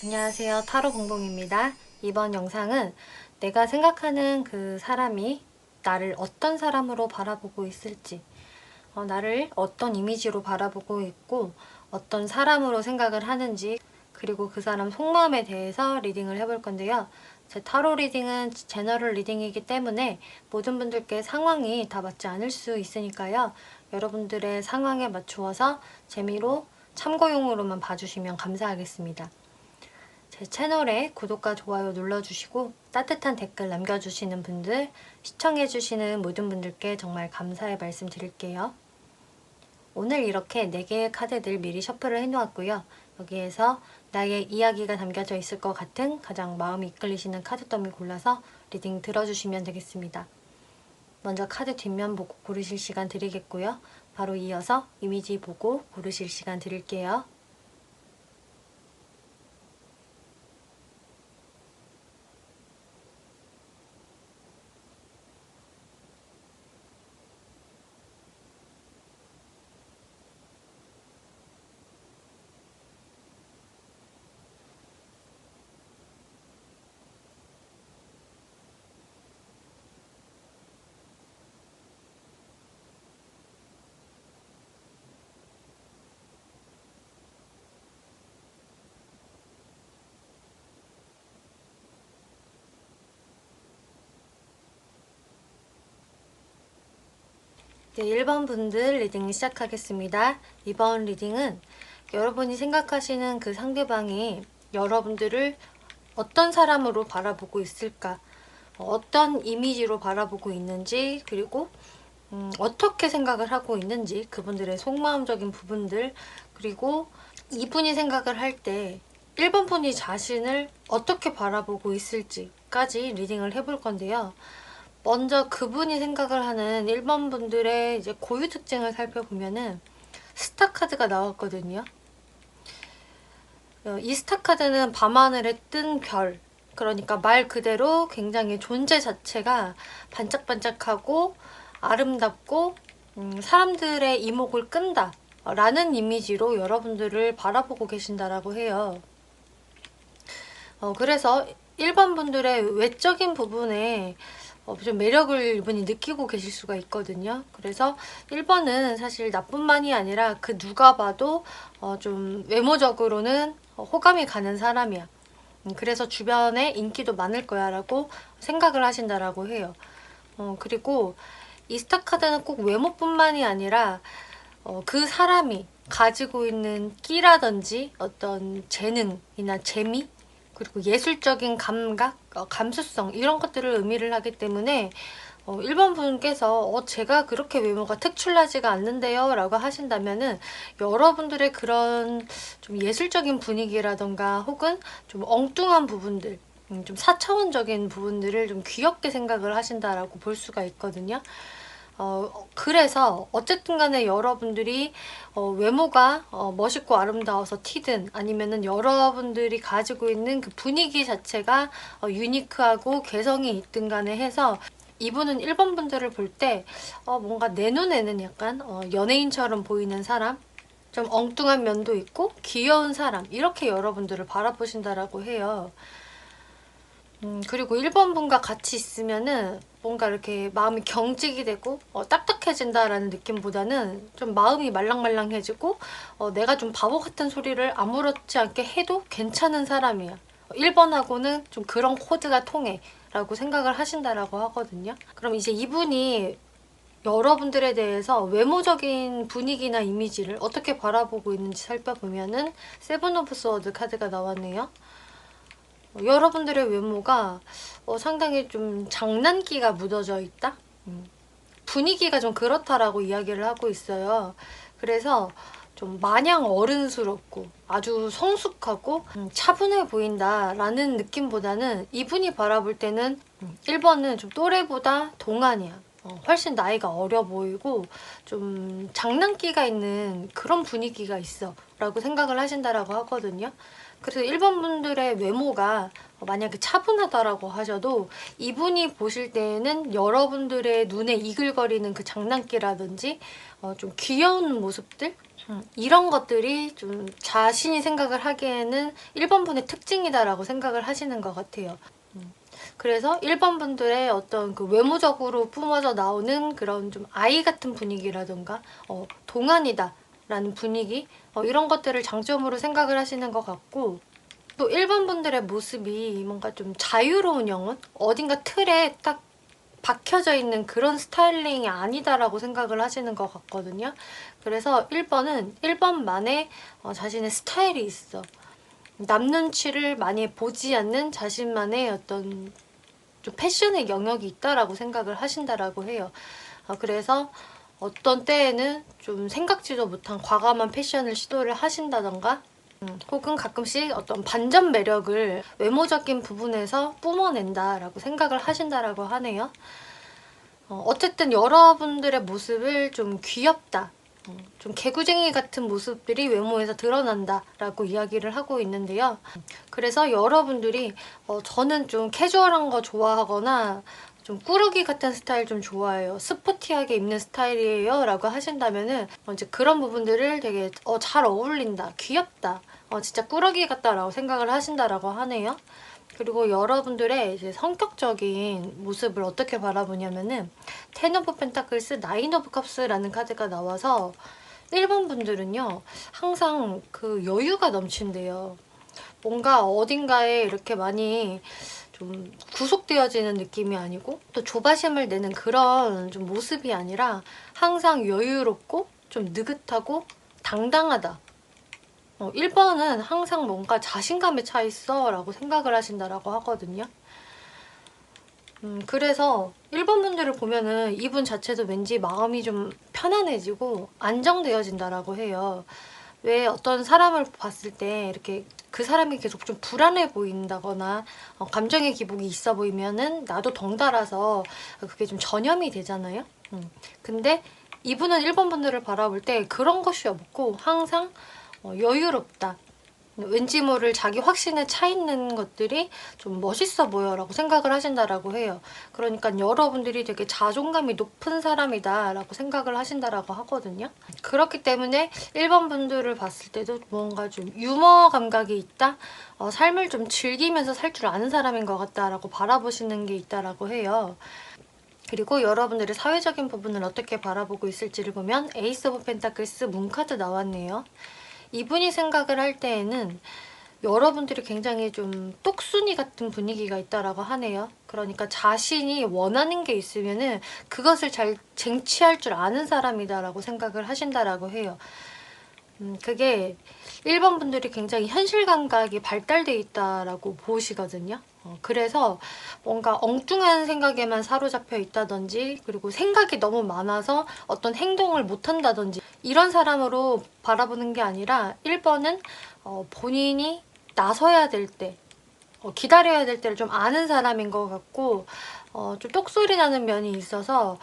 안녕하세요. 타로 봉봉입니다. 이번 영상은 내가 생각하는 그 사람이 나를 어떤 사람으로 바라보고 있을지, 나를 어떤 이미지로 바라보고 있고 어떤 사람으로 생각을 하는지, 그리고 그 사람 속마음에 대해서 리딩을 해볼 건데요. 제 타로 리딩은 제너럴 리딩이기 때문에 모든 분들께 상황이 다 맞지 않을 수 있으니까요. 여러분들의 상황에 맞추어서 재미로 참고용으로만 봐주시면 감사하겠습니다. 제 채널에 구독과 좋아요 눌러주시고 따뜻한 댓글 남겨주시는 분들, 시청해주시는 모든 분들께 정말 감사의 말씀 드릴게요. 오늘 이렇게 4개의 카드들 미리 셔플을 해놓았고요. 여기에서 나의 이야기가 담겨져 있을 것 같은 가장 마음이 이끌리시는 카드 더미 골라서 리딩 들어주시면 되겠습니다. 먼저 카드 뒷면 보고 고르실 시간 드리겠고요. 바로 이어서 이미지 보고 고르실 시간 드릴게요. 네, 1번 분들 리딩 시작하겠습니다. 이번 리딩은 여러분이 생각하시는 그 상대방이 여러분들을 어떤 사람으로 바라보고 있을까, 어떤 이미지로 바라보고 있는지, 그리고 어떻게 생각을 하고 있는지, 그분들의 속마음적인 부분들, 그리고 이분이 생각을 할 때 1번 분이 자신을 어떻게 바라보고 있을지까지 리딩을 해볼 건데요. 먼저 그분이 생각을 하는 1번 분들의 이제 고유 특징을 살펴보면은 스타 카드가 나왔거든요. 이 스타 카드는 밤하늘에 뜬 별, 그러니까 말 그대로 굉장히 존재 자체가 반짝반짝하고 아름답고 사람들의 이목을 끈다 라는 이미지로 여러분들을 바라보고 계신다라고 해요. 그래서 1번 분들의 외적인 부분에 좀 매력을 이분이 느끼고 계실 수가 있거든요. 그래서 1번은 사실 나뿐만이 아니라 그 누가 봐도 좀 외모적으로는 호감이 가는 사람이야. 그래서 주변에 인기도 많을 거야 라고 생각을 하신다라고 해요. 그리고 이 스타 카드는 꼭 외모뿐만이 아니라 그 사람이 가지고 있는 끼라든지 어떤 재능이나 재미, 그리고 예술적인 감각, 감수성 이런 것들을 의미를 하기 때문에 1번 분께서 제가 그렇게 외모가 특출나지가 않는데요 라고 하신다면은 여러분들의 그런 좀 예술적인 분위기라던가 혹은 좀 엉뚱한 부분들, 좀 사차원적인 부분들을 좀 귀엽게 생각을 하신다라고 볼 수가 있거든요. 그래서 어쨌든 간에 여러분들이 외모가 멋있고 아름다워서 튀든 아니면은 여러분들이 가지고 있는 그 분위기 자체가 유니크하고 개성이 있든 간에 해서 이분은 1번 분들을 볼 때 뭔가 내 눈에는 약간 연예인처럼 보이는 사람, 좀 엉뚱한 면도 있고 귀여운 사람, 이렇게 여러분들을 바라보신다라고 해요. 그리고 1번 분과 같이 있으면은 뭔가 이렇게 마음이 경직이 되고 딱딱해진다라는 느낌보다는 좀 마음이 말랑말랑해지고 내가 좀 바보 같은 소리를 아무렇지 않게 해도 괜찮은 사람이야. 1번하고는 좀 그런 코드가 통해 라고 생각을 하신다라고 하거든요. 그럼 이제 이분이 여러분들에 대해서 외모적인 분위기나 이미지를 어떻게 바라보고 있는지 살펴보면은 세븐 오브 스워드 카드가 나왔네요. 여러분들의 외모가 상당히 좀 장난기가 묻어져 있다? 분위기가 좀 그렇다라고 이야기를 하고 있어요. 그래서 좀 마냥 어른스럽고 아주 성숙하고 차분해 보인다라는 느낌보다는 이분이 바라볼 때는 1번은 좀 또래보다 동안이야. 훨씬 나이가 어려 보이고 좀 장난기가 있는 그런 분위기가 있어 라고 생각을 하신다라고 하거든요. 그래서 1번 분들의 외모가 만약에 차분하다라고 하셔도 이분이 보실 때에는 여러분들의 눈에 이글거리는 그 장난기라든지 좀 귀여운 모습들, 이런 것들이 좀 자신이 생각을 하기에는 1번 분의 특징이다라고 생각을 하시는 것 같아요. 그래서 1번 분들의 어떤 그 외모적으로 뿜어져 나오는 그런 좀 아이 같은 분위기라던가 동안이다 라는 분위기, 이런 것들을 장점으로 생각을 하시는 것 같고, 또 1번 분들의 모습이 뭔가 좀 자유로운 영혼? 어딘가 틀에 딱 박혀져 있는 그런 스타일링이 아니다라고 생각을 하시는 것 같거든요. 그래서 1번은 1번만의 자신의 스타일이 있어. 남 눈치를 많이 보지 않는 자신만의 어떤 좀 패션의 영역이 있다라고 생각을 하신다라고 해요. 그래서 어떤 때에는 좀 생각지도 못한 과감한 패션을 시도를 하신다던가, 혹은 가끔씩 어떤 반전 매력을 외모적인 부분에서 뿜어낸다라고 생각을 하신다라고 하네요. 어쨌든 여러분들의 모습을 좀 귀엽다, 좀 개구쟁이 같은 모습들이 외모에서 드러난다 라고 이야기를 하고 있는데요. 그래서 여러분들이 저는 좀 캐주얼한 거 좋아하거나 좀 꾸러기 같은 스타일 좀 좋아해요, 스포티하게 입는 스타일이에요 라고 하신다면은 이제 그런 부분들을 되게 잘 어울린다, 귀엽다, 진짜 꾸러기 같다 라고 생각을 하신다라고 하네요. 그리고 여러분들의 이제 성격적인 모습을 어떻게 바라보냐면은 텐 오브 펜타클스, 나인 오브 컵스라는 카드가 나와서 1번 분들은요 항상 그 여유가 넘친대요. 뭔가 어딘가에 이렇게 많이 좀 구속되어지는 느낌이 아니고 또 조바심을 내는 그런 좀 모습이 아니라 항상 여유롭고 좀 느긋하고 당당하다. 1번은 항상 뭔가 자신감에 차 있어 라고 생각을 하신다라고 하거든요. 그래서 1번 분들을 보면은 이분 자체도 왠지 마음이 좀 편안해지고 안정되어진다라고 해요. 왜 어떤 사람을 봤을 때 이렇게 그 사람이 계속 좀 불안해 보인다거나 감정의 기복이 있어 보이면은 나도 덩달아서 그게 좀 전염이 되잖아요. 근데 이분은 1번 분들을 바라볼 때 그런 것이 없고 항상 여유롭다, 왠지 모를 자기 확신에 차 있는 것들이 좀 멋있어 보여라고 생각을 하신다라고 해요. 그러니까 여러분들이 되게 자존감이 높은 사람이다라고 생각을 하신다라고 하거든요. 그렇기 때문에 1번 분들을 봤을 때도 뭔가 좀 유머 감각이 있다, 삶을 좀 즐기면서 살 줄 아는 사람인 것 같다라고 바라보시는 게 있다라고 해요. 그리고 여러분들의 사회적인 부분을 어떻게 바라보고 있을지를 보면 에이스 오브 펜타클스 문카드 나왔네요. 이분이 생각을 할 때에는 여러분들이 굉장히 좀 똑순이 같은 분위기가 있다라고 하네요. 그러니까 자신이 원하는 게 있으면은 그것을 잘 쟁취할 줄 아는 사람이다라고 생각을 하신다라고 해요. 그게 1번 분들이 굉장히 현실 감각이 발달돼 있다라고 보시거든요. 그래서 뭔가 엉뚱한 생각에만 사로잡혀 있다든지, 그리고 생각이 너무 많아서 어떤 행동을 못 한다든지, 이런 사람으로 바라보는 게 아니라 1번은 본인이 나서야 될 때, 기다려야 될 때를 좀 아는 사람인 것 같고, 좀 똑소리 나는 면이 있어서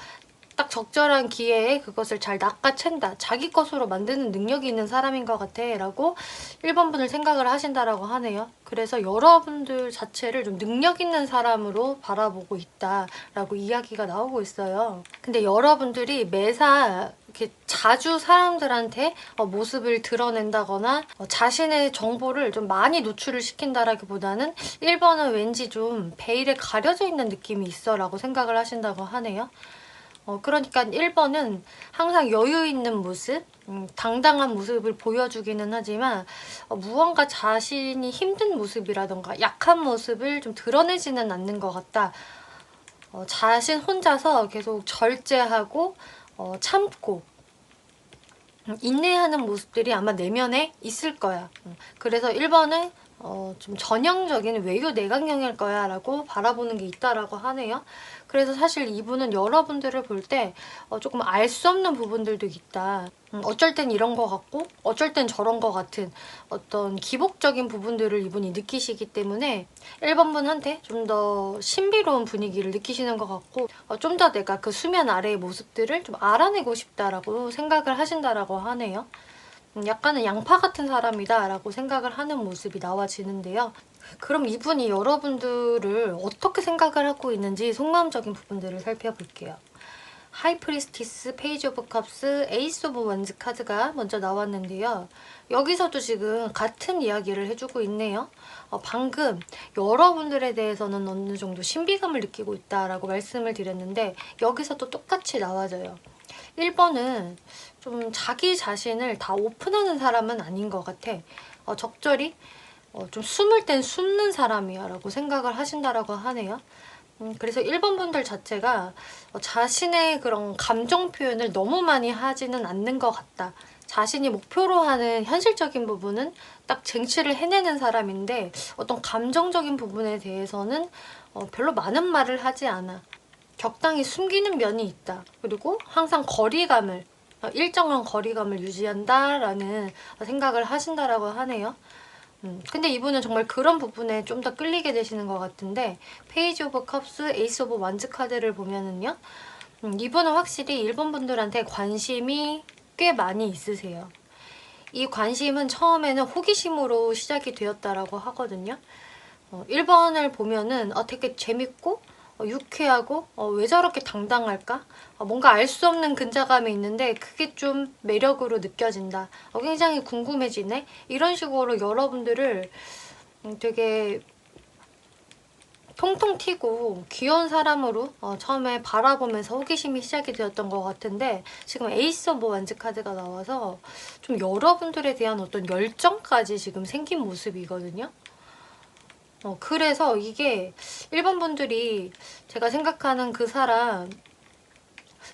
딱 적절한 기회에 그것을 잘 낚아챈다, 자기 것으로 만드는 능력이 있는 사람인 것 같아 라고 1번 분을 생각을 하신다라고 하네요. 그래서 여러분들 자체를 좀 능력 있는 사람으로 바라보고 있다 라고 이야기가 나오고 있어요. 근데 여러분들이 매사 이렇게 자주 사람들한테 모습을 드러낸다거나 자신의 정보를 좀 많이 노출을 시킨다라기보다는 1번은 왠지 좀 베일에 가려져 있는 느낌이 있어 라고 생각을 하신다고 하네요. 그러니까 1번은 항상 여유 있는 모습, 당당한 모습을 보여주기는 하지만 무언가 자신이 힘든 모습이라던가 약한 모습을 좀 드러내지는 않는 것 같다. 자신 혼자서 계속 절제하고 참고 인내하는 모습들이 아마 내면에 있을 거야. 그래서 1번은 좀 전형적인 외유 내강형일 거야 라고 바라보는 게 있다라고 하네요. 그래서 사실 이분은 여러분들을 볼 때 조금 알 수 없는 부분들도 있다. 어쩔 땐 이런 거 같고 어쩔 땐 저런 거 같은 어떤 기복적인 부분들을 이분이 느끼시기 때문에 1번 분한테 좀 더 신비로운 분위기를 느끼시는 것 같고 좀 더 내가 그 수면 아래의 모습들을 좀 알아내고 싶다라고 생각을 하신다라고 하네요. 약간은 양파 같은 사람이다 라고 생각을 하는 모습이 나와지는데요. 그럼 이분이 여러분들을 어떻게 생각을 하고 있는지 속마음적인 부분들을 살펴볼게요. 하이프리스티스, 페이지 오브 컵스, 에이스 오브 원즈 카드가 먼저 나왔는데요. 여기서도 지금 같은 이야기를 해주고 있네요. 방금 여러분들에 대해서는 어느 정도 신비감을 느끼고 있다라고 말씀을 드렸는데 여기서도 똑같이 나와져요. 1번은 좀 자기 자신을 다 오픈하는 사람은 아닌 것 같아. 적절히 좀 숨을 땐 숨는 사람이야 라고 생각을 하신다라고 하네요. 그래서 1번 분들 자체가 자신의 그런 감정 표현을 너무 많이 하지는 않는 것 같다. 자신이 목표로 하는 현실적인 부분은 딱 쟁취를 해내는 사람인데 어떤 감정적인 부분에 대해서는 별로 많은 말을 하지 않아. 적당히 숨기는 면이 있다. 그리고 항상 거리감을 일정한 거리감을 유지한다라는 생각을 하신다라고 하네요. 근데 이분은 정말 그런 부분에 좀 더 끌리게 되시는 것 같은데 페이지 오브 컵스, 에이스 오브 완즈 카드를 보면은요. 이분은 확실히 일본 분들한테 관심이 꽤 많이 있으세요. 이 관심은 처음에는 호기심으로 시작이 되었다라고 하거든요. 1번을 보면은 되게 재밌고 유쾌하고 왜 저렇게 당당할까? 뭔가 알 수 없는 근자감이 있는데 그게 좀 매력으로 느껴진다. 굉장히 궁금해지네? 이런 식으로 여러분들을 되게 통통 튀고 귀여운 사람으로 처음에 바라보면서 호기심이 시작이 되었던 것 같은데 지금 에이스 오브 완즈 카드가 나와서 좀 여러분들에 대한 어떤 열정까지 지금 생긴 모습이거든요. 그래서 이게 1번 분들이 제가 생각하는 그 사람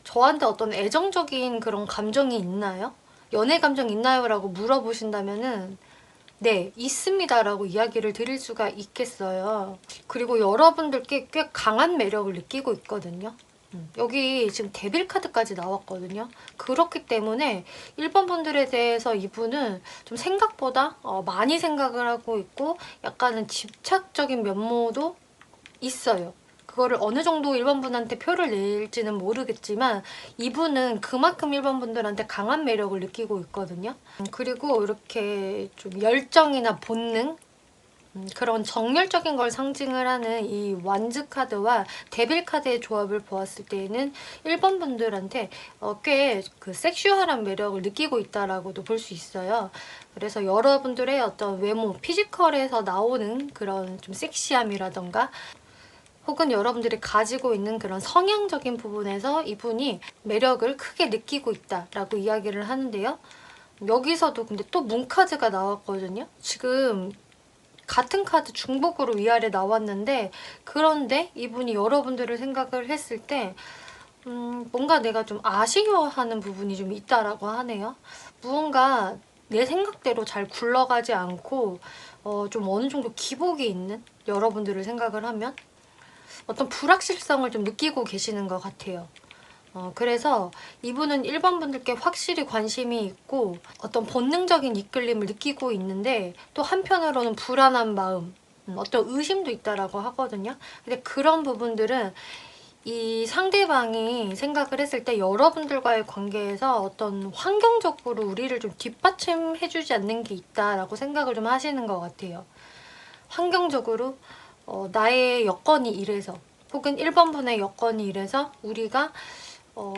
저한테 어떤 애정적인 그런 감정이 있나요? 연애 감정 있나요? 라고 물어보신다면은 네, 있습니다 라고 이야기를 드릴 수가 있겠어요. 그리고 여러분들께 꽤 강한 매력을 느끼고 있거든요. 여기 지금 데빌 카드까지 나왔거든요. 그렇기 때문에 1번 분들에 대해서 이분은 좀 생각보다 많이 생각을 하고 있고 약간은 집착적인 면모도 있어요. 그거를 어느 정도 1번 분한테 표를 낼지는 모르겠지만 이분은 그만큼 1번 분들한테 강한 매력을 느끼고 있거든요. 그리고 이렇게 좀 열정이나 본능 그런 정열적인 걸 상징을 하는 이 완즈 카드와 데빌 카드의 조합을 보았을 때에는 1번 분들한테 꽤 그 섹슈얼한 매력을 느끼고 있다라고도 볼 수 있어요. 그래서 여러분들의 어떤 외모, 피지컬에서 나오는 그런 좀 섹시함이라던가 혹은 여러분들이 가지고 있는 그런 성향적인 부분에서 이분이 매력을 크게 느끼고 있다라고 이야기를 하는데요. 여기서도 근데 또 문카드가 나왔거든요. 지금 같은 카드 중복으로 위아래 나왔는데 그런데 이분이 여러분들을 생각을 했을 때 뭔가 내가 좀 아쉬워하는 부분이 좀 있다라고 하네요. 무언가 내 생각대로 잘 굴러가지 않고 좀 어느 정도 기복이 있는 여러분들을 생각을 하면 어떤 불확실성을 좀 느끼고 계시는 것 같아요. 그래서 이분은 1번 분들께 확실히 관심이 있고 어떤 본능적인 이끌림을 느끼고 있는데 또 한편으로는 불안한 마음, 어떤 의심도 있다라고 하거든요. 근데 그런 부분들은 이 상대방이 생각을 했을 때 여러분들과의 관계에서 어떤 환경적으로 우리를 좀 뒷받침해주지 않는 게 있다라고 생각을 좀 하시는 것 같아요. 환경적으로 나의 여건이 이래서 혹은 1번 분의 여건이 이래서 우리가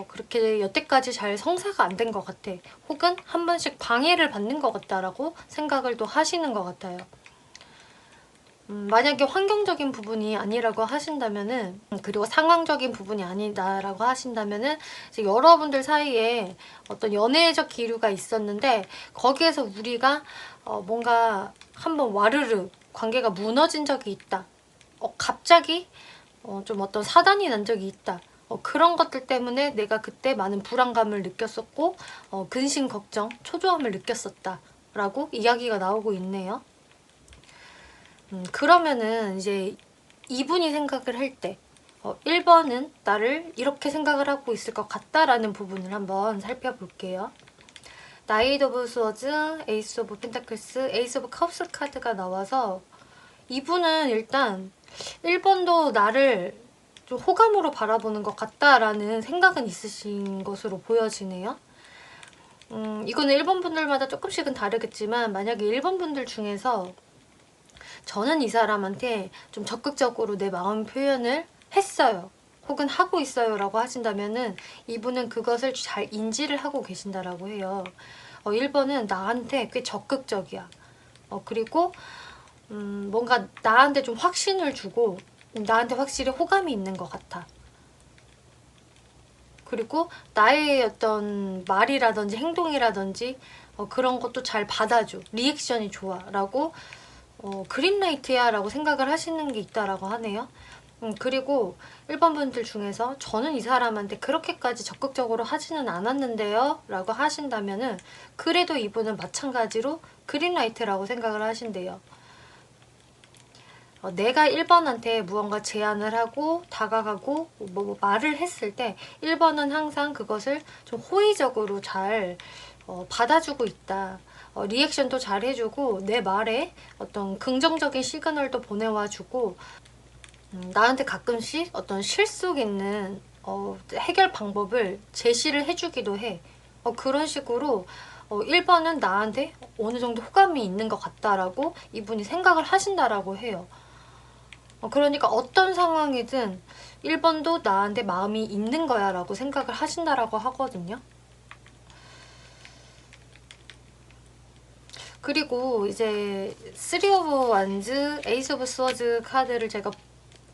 그렇게 여태까지 잘 성사가 안 된 것 같아. 혹은 한 번씩 방해를 받는 것 같다라고 생각을 또 하시는 것 같아요. 만약에 환경적인 부분이 아니라고 하신다면은 그리고 상황적인 부분이 아니다라고 하신다면은 이제 여러분들 사이에 어떤 연애적 기류가 있었는데 거기에서 우리가 뭔가 한번 와르르 관계가 무너진 적이 있다. 갑자기 좀 어떤 사단이 난 적이 있다. 그런 것들 때문에 내가 그때 많은 불안감을 느꼈었고 근심, 걱정, 초조함을 느꼈었다 라고 이야기가 나오고 있네요. 그러면은 이제 이분이 생각을 할 때 1번은 나를 이렇게 생각을 하고 있을 것 같다라는 부분을 한번 살펴볼게요. 나이트 오브 스워즈, 에이스 오브 펜타클스, 에이스 오브 컵스 카드가 나와서 이분은 일단 1번도 나를 좀 호감으로 바라보는 것 같다라는 생각은 있으신 것으로 보여지네요. 이거는 1번 분들마다 조금씩은 다르겠지만 만약에 1번 분들 중에서 저는 이 사람한테 좀 적극적으로 내 마음 표현을 했어요. 혹은 하고 있어요 라고 하신다면은 이분은 그것을 잘 인지를 하고 계신다라고 해요. 1번은 나한테 꽤 적극적이야. 그리고 뭔가 나한테 좀 확신을 주고 나한테 확실히 호감이 있는 것 같아. 그리고 나의 어떤 말이라든지 행동이라든지 그런 것도 잘 받아줘. 리액션이 좋아 라고 그린라이트야 라고 생각을 하시는 게 있다라고 하네요. 그리고 1번 분들 중에서 저는 이 사람한테 그렇게까지 적극적으로 하지는 않았는데요 라고 하신다면은 그래도 이분은 마찬가지로 그린라이트라고 생각을 하신대요. 내가 1번한테 무언가 제안을 하고 다가가고 뭐 말을 했을 때 1번은 항상 그것을 좀 호의적으로 잘 받아주고 있다. 리액션도 잘 해주고 내 말에 어떤 긍정적인 시그널도 보내와주고 나한테 가끔씩 어떤 실속 있는 해결 방법을 제시를 해주기도 해. 그런 식으로 1번은 나한테 어느 정도 호감이 있는 것 같다라고 이분이 생각을 하신다라고 해요. 그러니까 어떤 상황이든 1번도 나한테 마음이 있는 거야 라고 생각을 하신다라고 하거든요. 그리고 이제 3 오브 완즈, 에이스 오브 스워즈 카드를 제가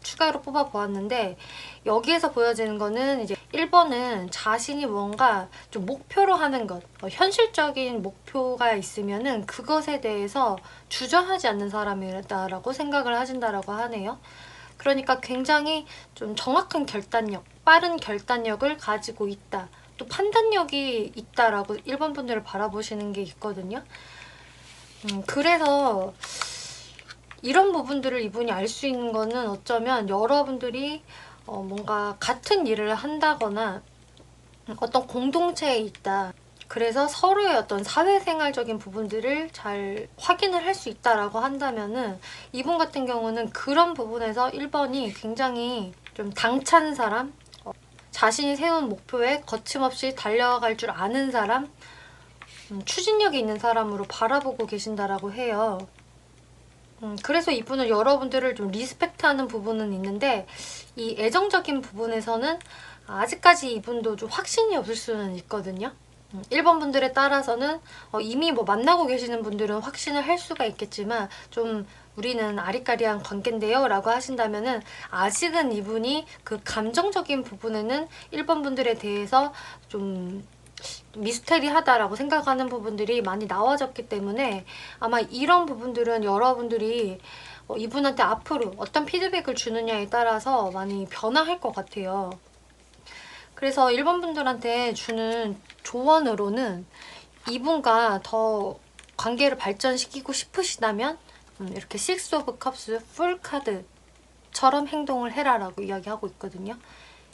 추가로 뽑아 보았는데 여기에서 보여지는 거는 이제 1번은 자신이 뭔가 좀 목표로 하는 것, 현실적인 목표가 있으면은 그것에 대해서 주저하지 않는 사람이다라고 생각을 하신다라고 하네요. 그러니까 굉장히 좀 정확한 결단력, 빠른 결단력을 가지고 있다. 또 판단력이 있다라고 1번 분들을 바라보시는 게 있거든요. 그래서 이런 부분들을 이분이 알 수 있는 거는 어쩌면 여러분들이 뭔가 같은 일을 한다거나 어떤 공동체에 있다. 그래서 서로의 어떤 사회생활적인 부분들을 잘 확인을 할 수 있다라고 한다면은 이분 같은 경우는 그런 부분에서 1번이 굉장히 좀 당찬 사람, 자신이 세운 목표에 거침없이 달려갈 줄 아는 사람, 추진력이 있는 사람으로 바라보고 계신다라고 해요. 그래서 이분은 여러분들을 좀 리스펙트하는 부분은 있는데 이 애정적인 부분에서는 아직까지 이분도 좀 확신이 없을 수는 있거든요. 1번 분들에 따라서는 이미 뭐 만나고 계시는 분들은 확신을 할 수가 있겠지만 좀 우리는 아리까리한 관계인데요 라고 하신다면은 아직은 이분이 그 감정적인 부분에는 1번 분들에 대해서 좀 미스테리하다라고 생각하는 부분들이 많이 나와졌기 때문에 아마 이런 부분들은 여러분들이 이분한테 앞으로 어떤 피드백을 주느냐에 따라서 많이 변화할 것 같아요. 그래서 1번 분들한테 주는 조언으로는 이분과 더 관계를 발전시키고 싶으시다면 이렇게 6 오브 컵스 풀 카드처럼 행동을 해라라고 이야기하고 있거든요.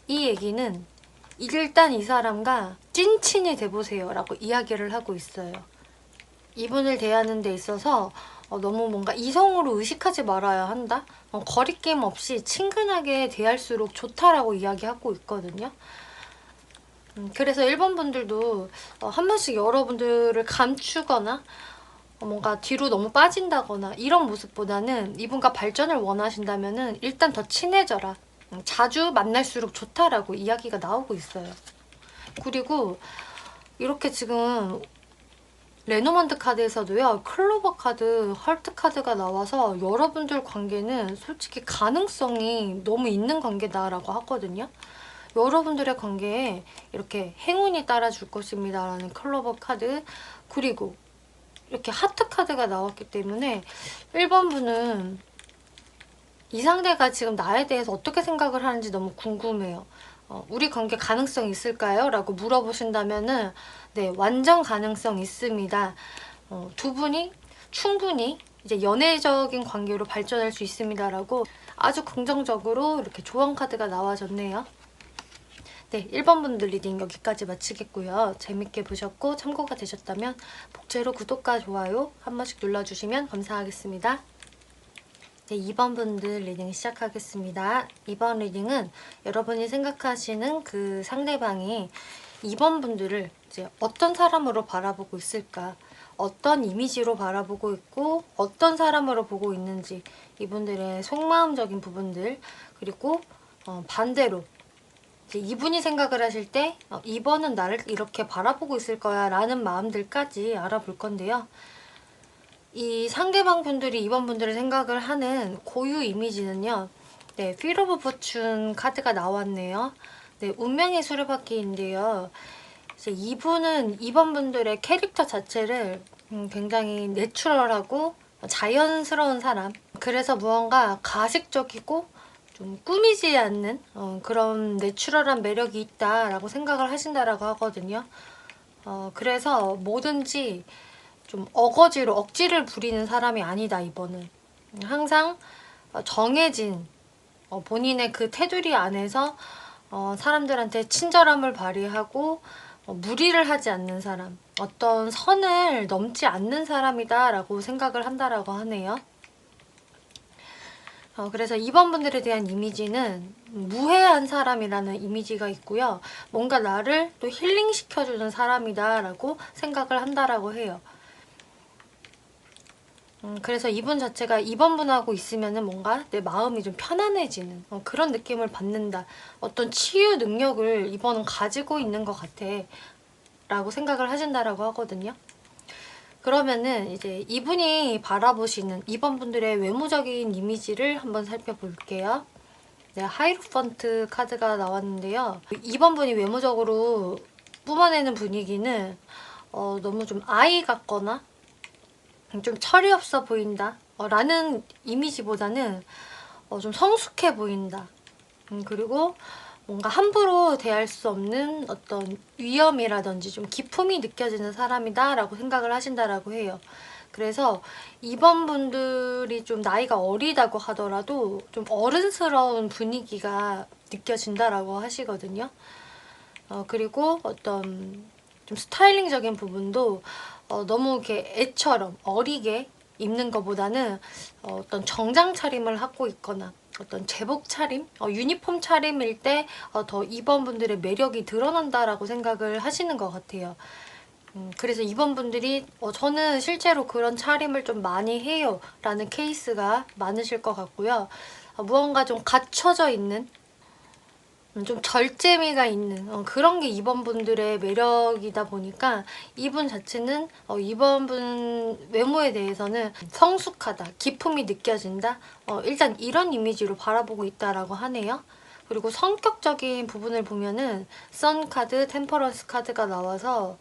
이 얘기는 일단 이 사람과 찐친이 돼보세요 라고 이야기를 하고 있어요. 이분을 대하는 데 있어서 너무 뭔가 이성으로 의식하지 말아야 한다? 거리낌 없이 친근하게 대할수록 좋다라고 이야기하고 있거든요. 그래서 1번 분들도 한 번씩 여러분들을 감추거나 뭔가 뒤로 너무 빠진다거나 이런 모습보다는 이분과 발전을 원하신다면 일단 더 친해져라. 자주 만날수록 좋다라고 이야기가 나오고 있어요. 그리고 이렇게 지금 레노먼드 카드에서도요. 클로버 카드, 헐트 카드가 나와서 여러분들 관계는 솔직히 가능성이 너무 있는 관계다라고 하거든요. 여러분들의 관계에 이렇게 행운이 따라줄 것입니다 라는 클로버 카드, 그리고 이렇게 하트 카드가 나왔기 때문에 1번 분은 이 상대가 지금 나에 대해서 어떻게 생각을 하는지 너무 궁금해요. 우리 관계 가능성 있을까요? 라고 물어보신다면은 네, 완전 가능성 있습니다. 두 분이 충분히 이제 연애적인 관계로 발전할 수 있습니다 라고 아주 긍정적으로 이렇게 조언 카드가 나와줬네요. 네, 1번 분들 리딩 여기까지 마치겠고요. 재밌게 보셨고 참고가 되셨다면 복제로 구독과 좋아요 한 번씩 눌러주시면 감사하겠습니다. 네, 2번 분들 리딩 시작하겠습니다. 2번 리딩은 여러분이 생각하시는 그 상대방이 2번 분들을 이제 어떤 사람으로 바라보고 있을까, 어떤 이미지로 바라보고 있고 어떤 사람으로 보고 있는지 이분들의 속마음적인 부분들, 그리고 반대로 이제 이분이 생각을 하실 때 2번은 나를 이렇게 바라보고 있을 거야 라는 마음들까지 알아볼 건데요. 이 상대방 분들이 2번 분들의 생각을 하는 고유 이미지는요. 네, Wheel of Fortune 카드가 나왔네요. 네, 운명의 수레바퀴인데요. 이제 이분은 2번 분들의 캐릭터 자체를 굉장히 내추럴하고 자연스러운 사람. 그래서 무언가 가식적이고 좀 꾸미지 않는 그런 내추럴한 매력이 있다라고 생각을 하신다라고 하거든요. 그래서 뭐든지 좀 어거지로 억지를 부리는 사람이 아니다, 이번은. 항상 정해진 본인의 그 테두리 안에서 사람들한테 친절함을 발휘하고 무리를 하지 않는 사람, 어떤 선을 넘지 않는 사람이다 라고 생각을 한다라고 하네요. 그래서 2번 분들에 대한 이미지는 무해한 사람이라는 이미지가 있고요. 뭔가 나를 또 힐링시켜주는 사람이다 라고 생각을 한다라고 해요. 그래서 이분 자체가 2번 분하고 있으면은 뭔가 내 마음이 좀 편안해지는 그런 느낌을 받는다. 어떤 치유 능력을 이번은 가지고 있는 것 같아 라고 생각을 하신다라고 하거든요. 그러면은 이제 이분이 바라보시는 2번 분들의 외모적인 이미지를 한번 살펴볼게요. 네, 하이로펀트 카드가 나왔는데요. 2번 분이 외모적으로 뿜어내는 분위기는 너무 좀 아이 같거나 좀 철이 없어 보인다 라는 이미지보다는 좀 성숙해 보인다. 그리고 뭔가 함부로 대할 수 없는 어떤 위험이라든지 좀 기품이 느껴지는 사람이다 라고 생각을 하신다라고 해요. 그래서 2번 분들이 좀 나이가 어리다고 하더라도 좀 어른스러운 분위기가 느껴진다라고 하시거든요. 그리고 어떤 좀 스타일링적인 부분도 너무 이렇게 애처럼 어리게 입는 것보다는 어떤 정장 차림을 하고 있거나 어떤 제복 차림, 유니폼 차림일 때 더 2번 분들의 매력이 드러난다라고 생각을 하시는 것 같아요. 그래서 2번 분들이 저는 실제로 그런 차림을 좀 많이 해요 라는 케이스가 많으실 것 같고요. 무언가 좀 갖춰져 있는 좀 절제미가 있는 그런 게 2번 분들의 매력이다 보니까 이분 자체는 2번 분 외모에 대해서는 성숙하다, 기품이 느껴진다 일단 이런 이미지로 바라보고 있다라고 하네요. 그리고 성격적인 부분을 보면은 선 카드, 템퍼런스 카드가 나와서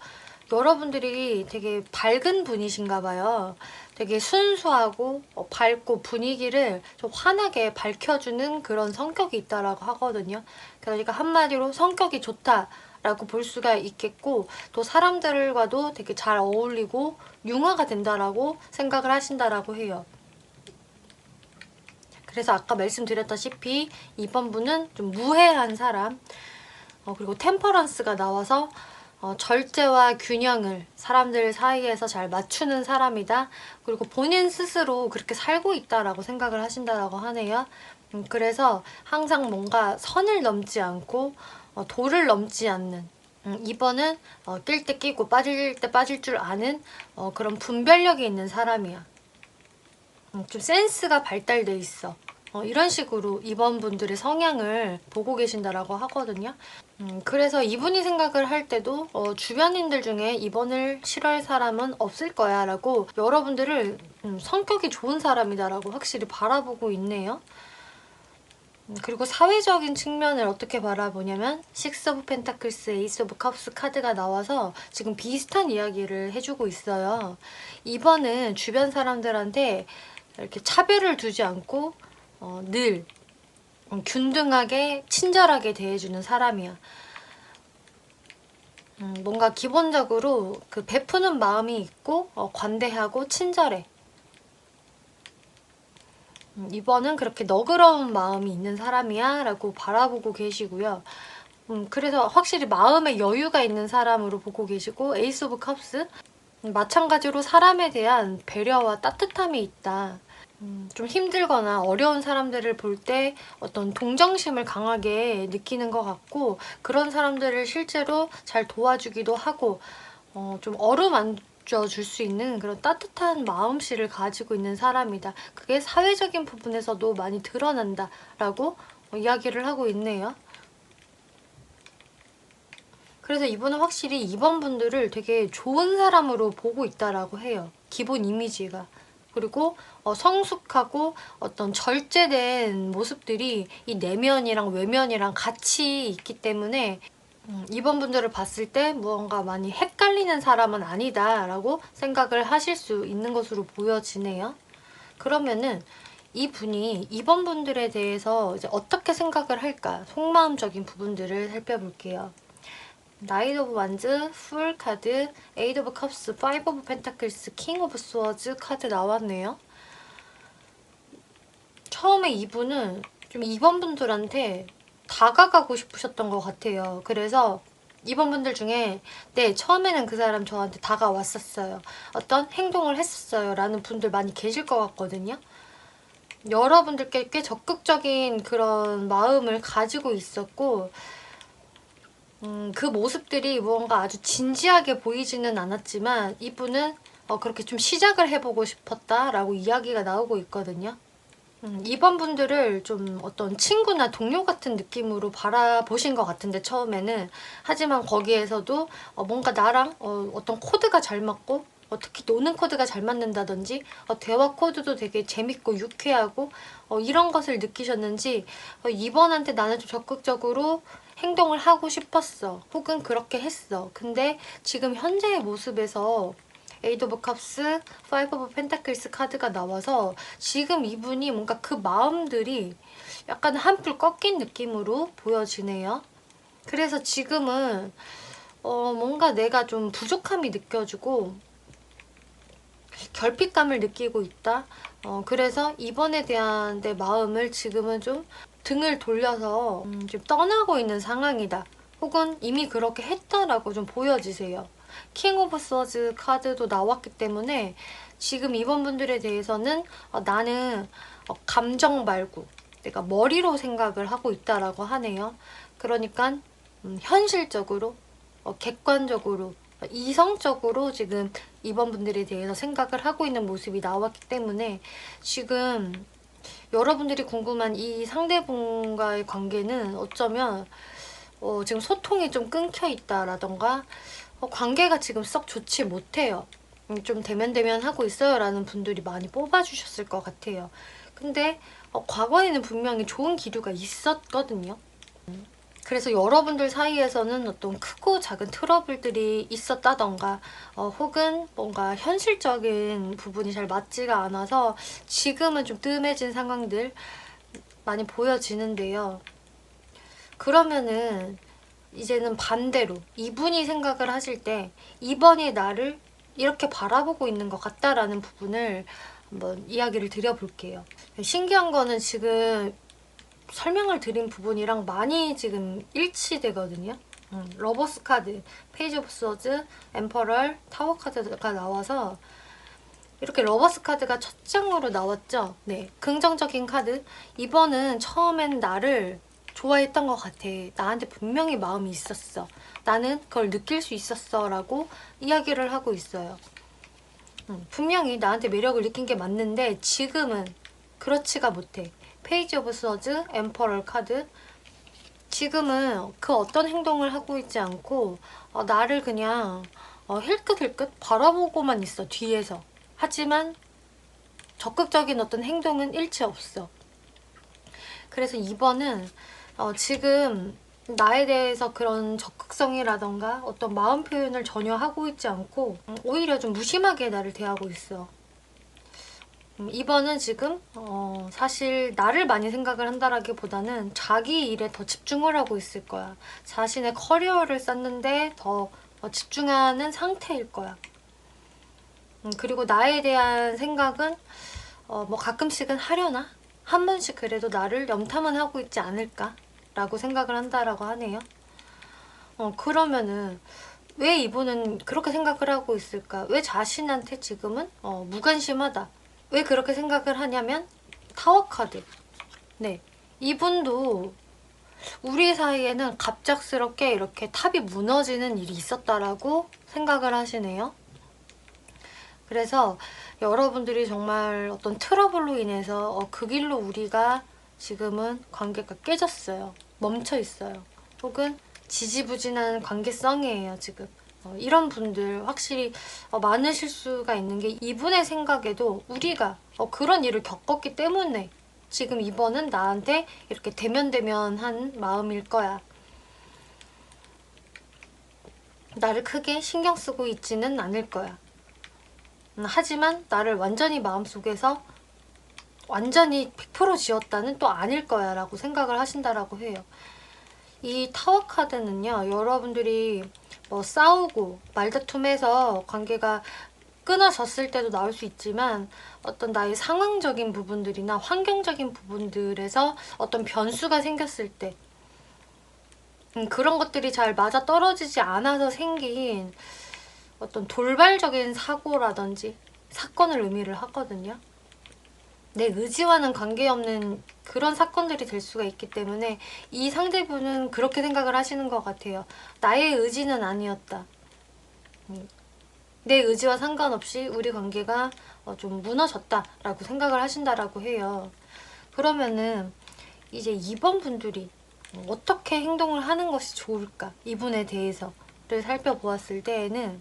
여러분들이 되게 밝은 분이신가 봐요. 되게 순수하고 밝고 분위기를 좀 환하게 밝혀주는 그런 성격이 있다라고 하거든요. 그러니까 한마디로 성격이 좋다라고 볼 수가 있겠고 또 사람들과도 되게 잘 어울리고 융화가 된다라고 생각을 하신다라고 해요. 그래서 아까 말씀드렸다시피 2번 분은 좀 무해한 사람 그리고 템퍼런스가 나와서 절제와 균형을 사람들 사이에서 잘 맞추는 사람이다. 그리고 본인 스스로 그렇게 살고 있다라고 생각을 하신다라고 하네요. 그래서 항상 뭔가 선을 넘지 않고 도를 넘지 않는 2번은 낄 때 끼고 빠질 때 빠질 줄 아는 그런 분별력이 있는 사람이야. 좀 센스가 발달돼 있어. 이런 식으로 2번 분들의 성향을 보고 계신다라고 하거든요. 그래서 이분이 생각을 할 때도 주변인들 중에 2번을 싫어할 사람은 없을 거야 라고 여러분들을 성격이 좋은 사람이다 라고 확실히 바라보고 있네요. 그리고 사회적인 측면을 어떻게 바라보냐면 식스 오브 펜타클스, 에이스 오브 컵스 카드가 나와서 지금 비슷한 이야기를 해주고 있어요. 2번은 주변 사람들한테 이렇게 차별을 두지 않고 늘 균등하게 친절하게 대해주는 사람이야. 뭔가 기본적으로 그 베푸는 마음이 있고 관대하고 친절해. 2번은 그렇게 너그러운 마음이 있는 사람이야 라고 바라보고 계시고요. 그래서 확실히 마음에 여유가 있는 사람으로 보고 계시고 에이스 오브 컵스 마찬가지로 사람에 대한 배려와 따뜻함이 있다. 좀 힘들거나 어려운 사람들을 볼 때 어떤 동정심을 강하게 느끼는 것 같고 그런 사람들을 실제로 잘 도와주기도 하고 좀 어루만져 줄 수 있는 그런 따뜻한 마음씨를 가지고 있는 사람이다. 그게 사회적인 부분에서도 많이 드러난다 라고 이야기를 하고 있네요. 그래서 이분은 확실히 2번 분들을 되게 좋은 사람으로 보고 있다라고 해요. 기본 이미지가. 그리고 성숙하고 어떤 절제된 모습들이 이 내면이랑 외면이랑 같이 있기 때문에 2번 분들을 봤을 때 무언가 많이 헷갈리는 사람은 아니다라고 생각을 하실 수 있는 것으로 보여지네요. 그러면은 이분이 2번 분들에 대해서 이제 어떻게 생각을 할까? 속마음적인 부분들을 살펴볼게요. 나이트 오브 완즈, 풀 카드, 에이드 오브 컵스, 파이브 오브 펜타클스, 킹 오브 스워즈 카드 나왔네요. 처음에 이분은 좀 2번 분들한테 다가가고 싶으셨던 것 같아요. 그래서 2번 분들 중에 네, 처음에는 그 사람 저한테 다가왔었어요. 어떤 행동을 했었어요. 라는 분들 많이 계실 것 같거든요. 여러분들께 꽤 적극적인 그런 마음을 가지고 있었고 그 모습들이 무언가 아주 진지하게 보이지는 않았지만 이분은 그렇게 좀 시작을 해보고 싶었다라고 이야기가 나오고 있거든요. 2번 분들을 좀 어떤 친구나 동료 같은 느낌으로 바라보신 것 같은데 처음에는. 하지만 거기에서도 뭔가 나랑 어떤 코드가 잘 맞고 특히 노는 코드가 잘 맞는다든지 대화 코드도 되게 재밌고 유쾌하고 이런 것을 느끼셨는지 2번한테 나는 좀 적극적으로 행동을 하고 싶었어. 혹은 그렇게 했어. 근데 지금 현재의 모습에서 에이드 오브 컵스, 파이브 오브 펜타클스 카드가 나와서 지금 이분이 뭔가 그 마음들이 약간 한풀 꺾인 느낌으로 보여지네요. 그래서 지금은 뭔가 내가 좀 부족함이 느껴지고 결핍감을 느끼고 있다. 그래서 이번에 대한 내 마음을 지금은 좀 등을 돌려서 좀 떠나고 있는 상황이다. 혹은 이미 그렇게 했다라고 좀 보여지세요. 킹 오브 스워즈 카드도 나왔기 때문에 지금 이번 분들에 대해서는 나는 감정 말고 내가 머리로 생각을 하고 있다라고 하네요. 그러니까 현실적으로 객관적으로 이성적으로 지금 이번 분들에 대해서 생각을 하고 있는 모습이 나왔기 때문에 지금 여러분들이 궁금한 이 상대분과의 관계는 어쩌면 지금 소통이 좀 끊겨 있다라던가 관계가 지금 썩 좋지 못해요. 좀 대면대면 하고 있어요 라는 분들이 많이 뽑아주셨을 것 같아요. 근데 과거에는 분명히 좋은 기류가 있었거든요. 그래서 여러분들 사이에서는 어떤 크고 작은 트러블들이 있었다던가 혹은 뭔가 현실적인 부분이 잘 맞지가 않아서 지금은 좀 뜸해진 상황들 많이 보여지는데요. 그러면은 이제는 반대로 이분이 생각을 하실 때 이번이 나를 이렇게 바라보고 있는 것 같다라는 부분을 한번 이야기를 드려볼게요. 신기한 거는 지금 설명을 드린 부분이랑 많이 지금 일치되거든요. 러버스 카드, 페이지 오브 스워즈, 엠퍼럴, 타워 카드가 나와서 이렇게 러버스 카드가 첫 장으로 나왔죠. 네, 긍정적인 카드. 이번은 처음엔 나를 좋아했던 것 같아. 나한테 분명히 마음이 있었어. 나는 그걸 느낄 수 있었어 라고 이야기를 하고 있어요. 분명히 나한테 매력을 느낀 게 맞는데 지금은 그렇지가 못해. 페이지 오브 스워즈, 엠퍼럴 카드. 지금은 그 어떤 행동을 하고 있지 않고 나를 그냥 힐끗힐끗 바라보고만 있어, 뒤에서. 하지만 적극적인 어떤 행동은 일치 없어. 그래서 2번은 지금 나에 대해서 그런 적극성이라던가 어떤 마음 표현을 전혀 하고 있지 않고 오히려 좀 무심하게 나를 대하고 있어. 2번은 지금 사실 나를 많이 생각을 한다라기보다는 자기 일에 더 집중을 하고 있을 거야. 자신의 커리어를 쌓는데 더 집중하는 상태일 거야. 그리고 나에 대한 생각은 뭐 가끔씩은 하려나? 한 번씩 그래도 나를 염탐은 하고 있지 않을까? 라고 생각을 한다라고 하네요. 그러면은 왜 이분은 그렇게 생각을 하고 있을까? 왜 자신한테 지금은 무관심하다? 왜 그렇게 생각을 하냐면 타워 카드. 네, 이분도 우리 사이에는 갑작스럽게 이렇게 탑이 무너지는 일이 있었다라고 생각을 하시네요. 그래서 여러분들이 정말 어떤 트러블로 인해서 그 길로 우리가 지금은 관계가 깨졌어요. 멈춰 있어요. 혹은 지지부진한 관계성이에요 지금. 이런 분들 확실히 많으실 수가 있는 게, 이분의 생각에도 우리가 그런 일을 겪었기 때문에 지금 이번은 나한테 이렇게 대면대면한 마음일 거야. 나를 크게 신경 쓰고 있지는 않을 거야. 하지만 나를 완전히 마음속에서 완전히 100% 지웠다는 또 아닐 거야 라고 생각을 하신다라고 해요. 이 타워 카드는요, 여러분들이 뭐 싸우고 말다툼해서 관계가 끊어졌을 때도 나올 수 있지만, 어떤 나의 상황적인 부분들이나 환경적인 부분들에서 어떤 변수가 생겼을 때, 그런 것들이 잘 맞아 떨어지지 않아서 생긴 어떤 돌발적인 사고라든지 사건을 의미를 하거든요. 내 의지와는 관계없는 그런 사건들이 될 수가 있기 때문에 이 상대분은 그렇게 생각을 하시는 것 같아요. 나의 의지는 아니었다. 내 의지와 상관없이 우리 관계가 좀 무너졌다라고 생각을 하신다라고 해요. 그러면은 이제 이번 분들이 어떻게 행동을 하는 것이 좋을까? 이분에 대해서를 살펴보았을 때에는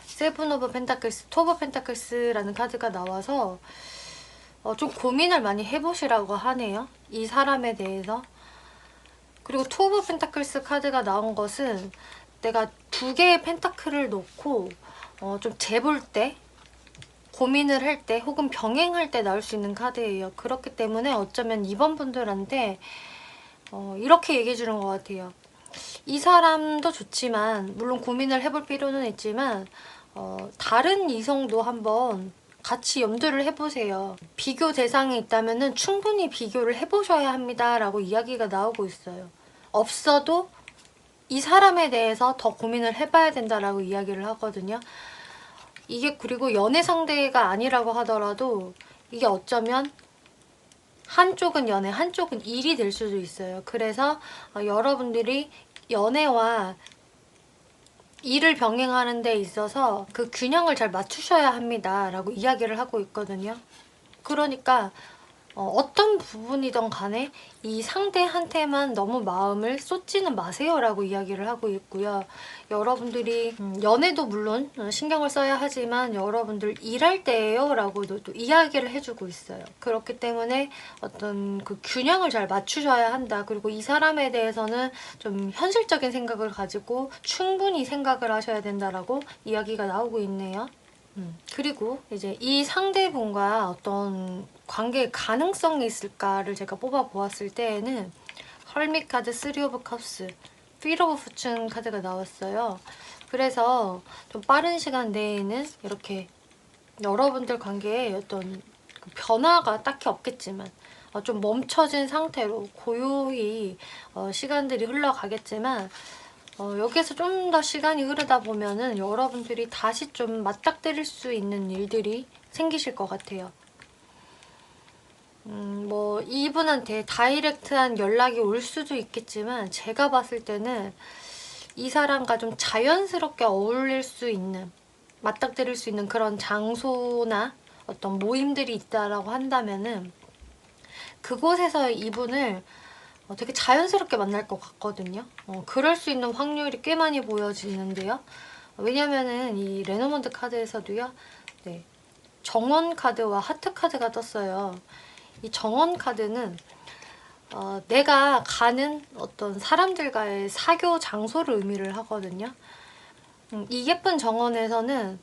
세븐 오브 펜타클스, 투 오브 펜타클스라는 카드가 나와서 좀 고민을 많이 해보시라고 하네요. 이 사람에 대해서. 그리고 투 오브 펜타클스 카드가 나온 것은 내가 두 개의 펜타클을 놓고 좀 재볼 때, 고민을 할 때, 혹은 병행할 때 나올 수 있는 카드예요. 그렇기 때문에 어쩌면 이번 분들한테 이렇게 얘기해 주는 것 같아요. 이 사람도 좋지만, 물론 고민을 해볼 필요는 있지만 다른 이성도 한번 같이 염두를 해보세요. 비교 대상이 있다면 충분히 비교를 해보셔야 합니다 라고 이야기가 나오고 있어요. 없어도 이 사람에 대해서 더 고민을 해봐야 된다라고 이야기를 하거든요. 이게 그리고 연애 상대가 아니라고 하더라도 이게 어쩌면 한쪽은 연애, 한쪽은 일이 될 수도 있어요. 그래서 여러분들이 연애와 일을 병행하는 데 있어서 그 균형을 잘 맞추셔야 합니다 라고 이야기를 하고 있거든요. 그러니까 어떤 부분이든 간에 이 상대한테만 너무 마음을 쏟지는 마세요 라고 이야기를 하고 있고요. 여러분들이 연애도 물론 신경을 써야 하지만 여러분들 일할 때예요 라고도 또 이야기를 해주고 있어요. 그렇기 때문에 어떤 그 균형을 잘 맞추셔야 한다. 그리고 이 사람에 대해서는 좀 현실적인 생각을 가지고 충분히 생각을 하셔야 된다라고 이야기가 나오고 있네요. 그리고 이제 이 상대분과 어떤 관계의 가능성이 있을까를 제가 뽑아보았을 때에는 헐밋 카드, 3 오브 컵스, 휠 오브 포춘 카드가 나왔어요. 그래서 좀 빠른 시간 내에는 이렇게 여러분들 관계에 어떤 그 변화가 딱히 없겠지만 좀 멈춰진 상태로 고요히 시간들이 흘러가겠지만, 여기에서 좀 더 시간이 흐르다 보면은 여러분들이 다시 좀 맞닥뜨릴 수 있는 일들이 생기실 것 같아요. 뭐 이분한테 다이렉트한 연락이 올 수도 있겠지만, 제가 봤을 때는 이 사람과 좀 자연스럽게 어울릴 수 있는, 맞닥뜨릴 수 있는 그런 장소나 어떤 모임들이 있다라고 한다면은 그곳에서 이분을 되게 자연스럽게 만날 것 같거든요. 그럴 수 있는 확률이 꽤 많이 보여지는데요. 왜냐면은 이 레노먼드 카드에서도요, 네, 정원 카드와 하트 카드가 떴어요. 이 정원 카드는 내가 가는 어떤 사람들과의 사교 장소를 의미를 하거든요. 이 예쁜 정원에서는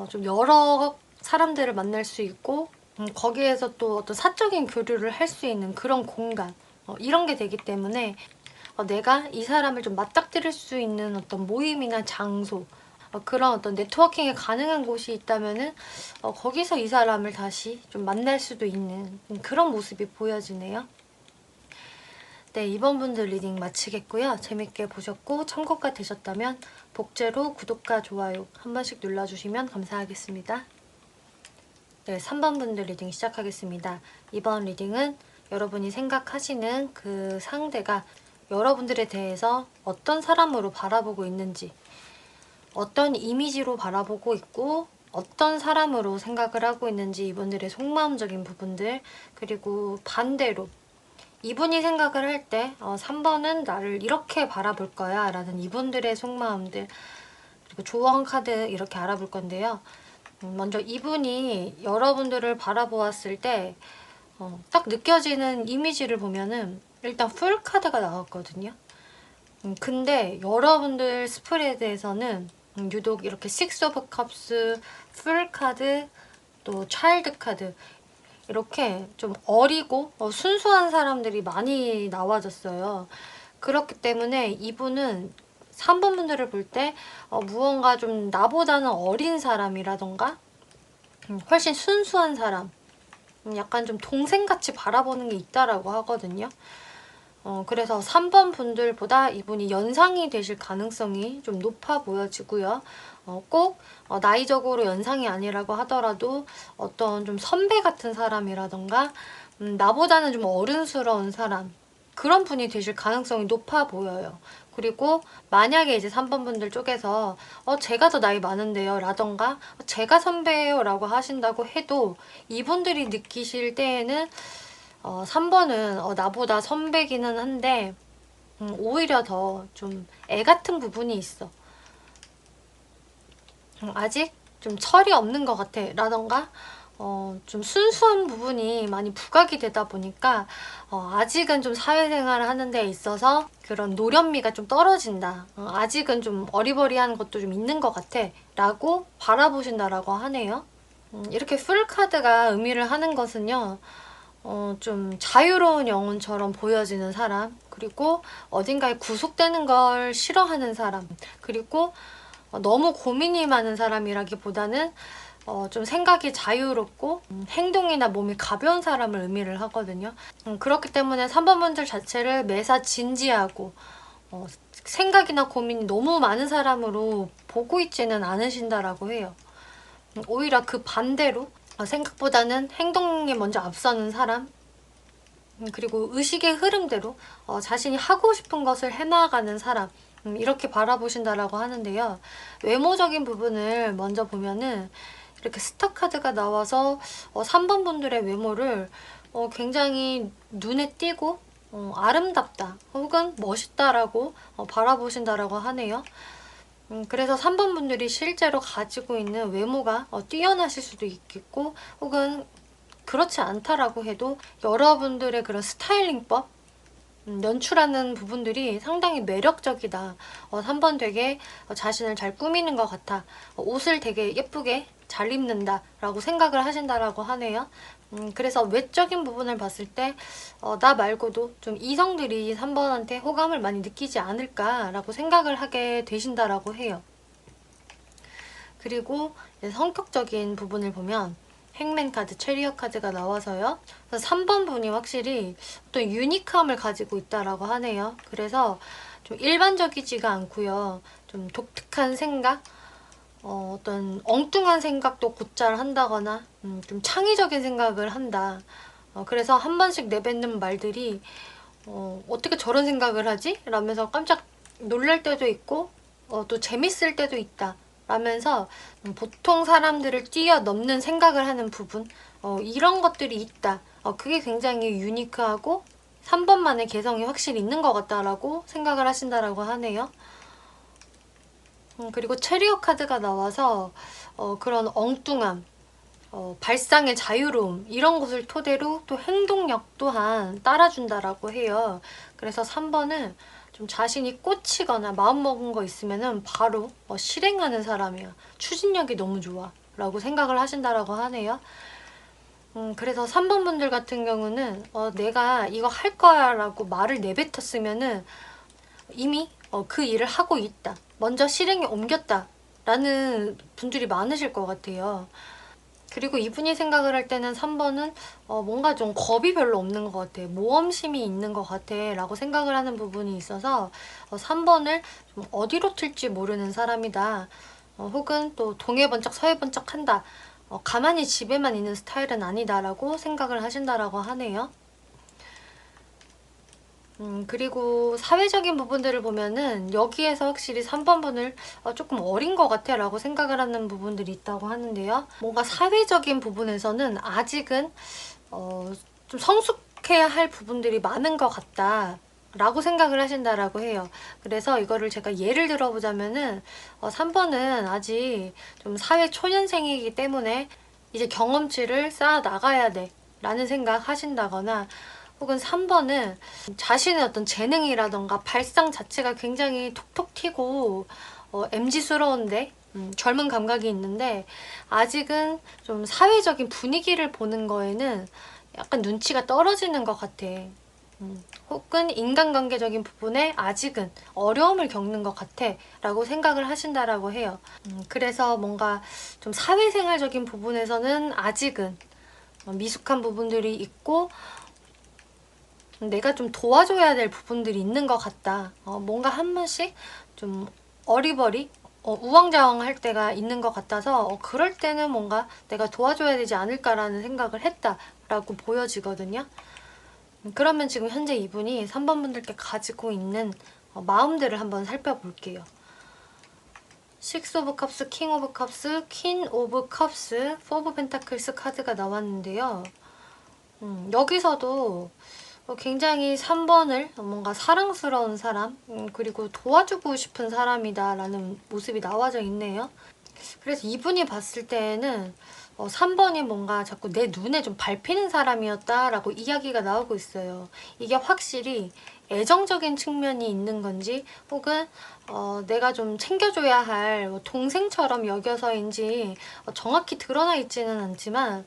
좀 여러 사람들을 만날 수 있고, 거기에서 또 어떤 사적인 교류를 할 수 있는 그런 공간, 이런 게 되기 때문에 내가 이 사람을 좀 맞닥뜨릴 수 있는 어떤 모임이나 장소, 그런 어떤 네트워킹이 가능한 곳이 있다면은 거기서 이 사람을 다시 좀 만날 수도 있는 그런 모습이 보여지네요. 네, 이번 분들 리딩 마치겠고요. 재밌게 보셨고 참고가 되셨다면 복제로 구독과 좋아요 한 번씩 눌러주시면 감사하겠습니다. 네, 3번 분들 리딩 시작하겠습니다. 이번 리딩은 여러분이 생각하시는 그 상대가 여러분들에 대해서 어떤 사람으로 바라보고 있는지, 어떤 이미지로 바라보고 있고 어떤 사람으로 생각을 하고 있는지, 이분들의 속마음적인 부분들, 그리고 반대로 이분이 생각을 할 때 3번은 나를 이렇게 바라볼 거야 라는 이분들의 속마음들, 그리고 조언 카드 이렇게 알아볼 건데요. 먼저 이분이 여러분들을 바라보았을 때 딱 느껴지는 이미지를 보면은 일단 풀 카드가 나왔거든요. 근데 여러분들 스프레드에서는 유독 이렇게 식스 오브 컵스, 풀 카드, 또 차일드 카드 이렇게 좀 어리고 순수한 사람들이 많이 나와졌어요. 그렇기 때문에 이분은 3번 분들을 볼 때 무언가 좀 나보다는 어린 사람이라던가 훨씬 순수한 사람, 약간 좀 동생같이 바라보는 게 있다라고 하거든요. 그래서 3번 분들보다 이분이 연상이 되실 가능성이 좀 높아 보여지고요. 꼭 나이적으로 연상이 아니라고 하더라도 어떤 좀 선배 같은 사람이라던가 나보다는 좀 어른스러운 사람, 그런 분이 되실 가능성이 높아 보여요. 그리고 만약에 이제 3번 분들 쪽에서 제가 더 나이 많은데요 라던가 제가 선배예요 라고 하신다고 해도 이분들이 느끼실 때에는 3번은 나보다 선배기는 한데 오히려 더 좀 애 같은 부분이 있어. 아직 좀 철이 없는 것 같아 라던가 좀 순수한 부분이 많이 부각이 되다 보니까 아직은 좀 사회생활을 하는 데 있어서 그런 노련미가 좀 떨어진다. 아직은 좀 어리버리한 것도 좀 있는 것 같아 라고 바라보신다라고 하네요. 이렇게 풀카드가 의미를 하는 것은요, 좀 자유로운 영혼처럼 보여지는 사람, 그리고 어딘가에 구속되는 걸 싫어하는 사람, 그리고 너무 고민이 많은 사람이라기보다는 좀 생각이 자유롭고 행동이나 몸이 가벼운 사람을 의미를 하거든요. 그렇기 때문에 3번 분들 자체를 매사 진지하고 생각이나 고민이 너무 많은 사람으로 보고 있지는 않으신다라고 해요. 오히려 그 반대로 생각보다는 행동에 먼저 앞서는 사람, 그리고 의식의 흐름대로 자신이 하고 싶은 것을 해나가는 사람, 이렇게 바라보신다라고 하는데요. 외모적인 부분을 먼저 보면은 이렇게 스타 카드가 나와서 3번 분들의 외모를 굉장히 눈에 띄고 아름답다 혹은 멋있다라고 바라보신다라고 하네요. 그래서 3번 분들이 실제로 가지고 있는 외모가 뛰어나실 수도 있겠고 혹은 그렇지 않다라고 해도 여러분들의 그런 스타일링법, 연출하는 부분들이 상당히 매력적이다. 3번 되게 자신을 잘 꾸미는 것 같아. 옷을 되게 예쁘게 잘 입는다 라고 생각을 하신다라고 하네요. 그래서 외적인 부분을 봤을 때 나 말고도 좀 이성들이 3번한테 호감을 많이 느끼지 않을까라고 생각을 하게 되신다라고 해요. 그리고 성격적인 부분을 보면 행맨 카드, 체리엇 카드가 나와서요. 3번 분이 확실히 어떤 유니크함을 가지고 있다라고 하네요. 그래서 좀 일반적이지가 않고요. 좀 독특한 생각, 어떤 엉뚱한 생각도 곧잘 한다거나 좀 창의적인 생각을 한다. 그래서 한 번씩 내뱉는 말들이 어떻게 저런 생각을 하지? 라면서 깜짝 놀랄 때도 있고 또 재밌을 때도 있다. 라면서 보통 사람들을 뛰어넘는 생각을 하는 부분, 이런 것들이 있다. 그게 굉장히 유니크하고 3번만의 개성이 확실히 있는 것 같다라고 생각을 하신다라고 하네요. 그리고 체리엇 카드가 나와서 그런 엉뚱함, 발상의 자유로움 이런 것을 토대로 또 행동력 또한 따라준다라고 해요. 그래서 3번은 좀 자신이 꽂히거나 마음먹은 거 있으면은 바로 실행하는 사람이야. 추진력이 너무 좋아 라고 생각을 하신다라고 하네요. 그래서 3번 분들 같은 경우는 내가 이거 할 거야 라고 말을 내뱉었으면은 이미 그 일을 하고 있다. 먼저 실행에 옮겼다 라는 분들이 많으실 것 같아요. 그리고 이분이 생각을 할 때는 3번은 뭔가 좀 겁이 별로 없는 것 같아. 모험심이 있는 것 같아 라고 생각을 하는 부분이 있어서 3번을 좀 어디로 튈지 모르는 사람이다. 혹은 또 동해 번쩍 서해 번쩍 한다. 가만히 집에만 있는 스타일은 아니다 라고 생각을 하신다라고 하네요. 그리고 사회적인 부분들을 보면은 여기에서 확실히 3번 분을 조금 어린 것 같아 라고 생각을 하는 부분들이 있다고 하는데요. 뭔가 사회적인 부분에서는 아직은 좀 노력해야 할 부분들이 많은 것 같다 라고 생각을 하신다라고 해요. 그래서 이거를 제가 예를 들어보자면은 3번은 아직 좀 사회 초년생이기 때문에 이제 경험치를 쌓아 나가야 돼 라는 생각 하신다거나, 혹은 3번은 자신의 어떤 재능이라던가 발상 자체가 굉장히 톡톡 튀고 MZ스러운데 젊은 감각이 있는데 아직은 좀 사회적인 분위기를 보는 거에는 약간 눈치가 떨어지는 것 같아. 혹은 인간관계적인 부분에 아직은 어려움을 겪는 것 같아 라고 생각을 하신다라고 해요. 그래서 뭔가 좀 사회생활적인 부분에서는 아직은 미숙한 부분들이 있고 내가 좀 도와줘야 될 부분들이 있는 것 같다. 뭔가 한 번씩 좀 어리버리 우왕좌왕할 때가 있는 것 같아서 그럴 때는 뭔가 내가 도와줘야 되지 않을까라는 생각을 했다라고 보여지거든요. 그러면 지금 현재 이분이 3번 분들께 가지고 있는 마음들을 한번 살펴볼게요. 식스 오브 컵스, 킹 오브 컵스, 퀸 오브 컵스, 포 오브 펜타클스 카드가 나왔는데요. 여기서도 굉장히 3번을 뭔가 사랑스러운 사람, 그리고 도와주고 싶은 사람이다 라는 모습이 나와져 있네요. 그래서 이분이 봤을 때에는 3번이 뭔가 자꾸 내 눈에 좀 밟히는 사람이었다 라고 이야기가 나오고 있어요. 이게 확실히 애정적인 측면이 있는 건지, 혹은 내가 좀 챙겨줘야 할 동생처럼 여겨서인지 정확히 드러나 있지는 않지만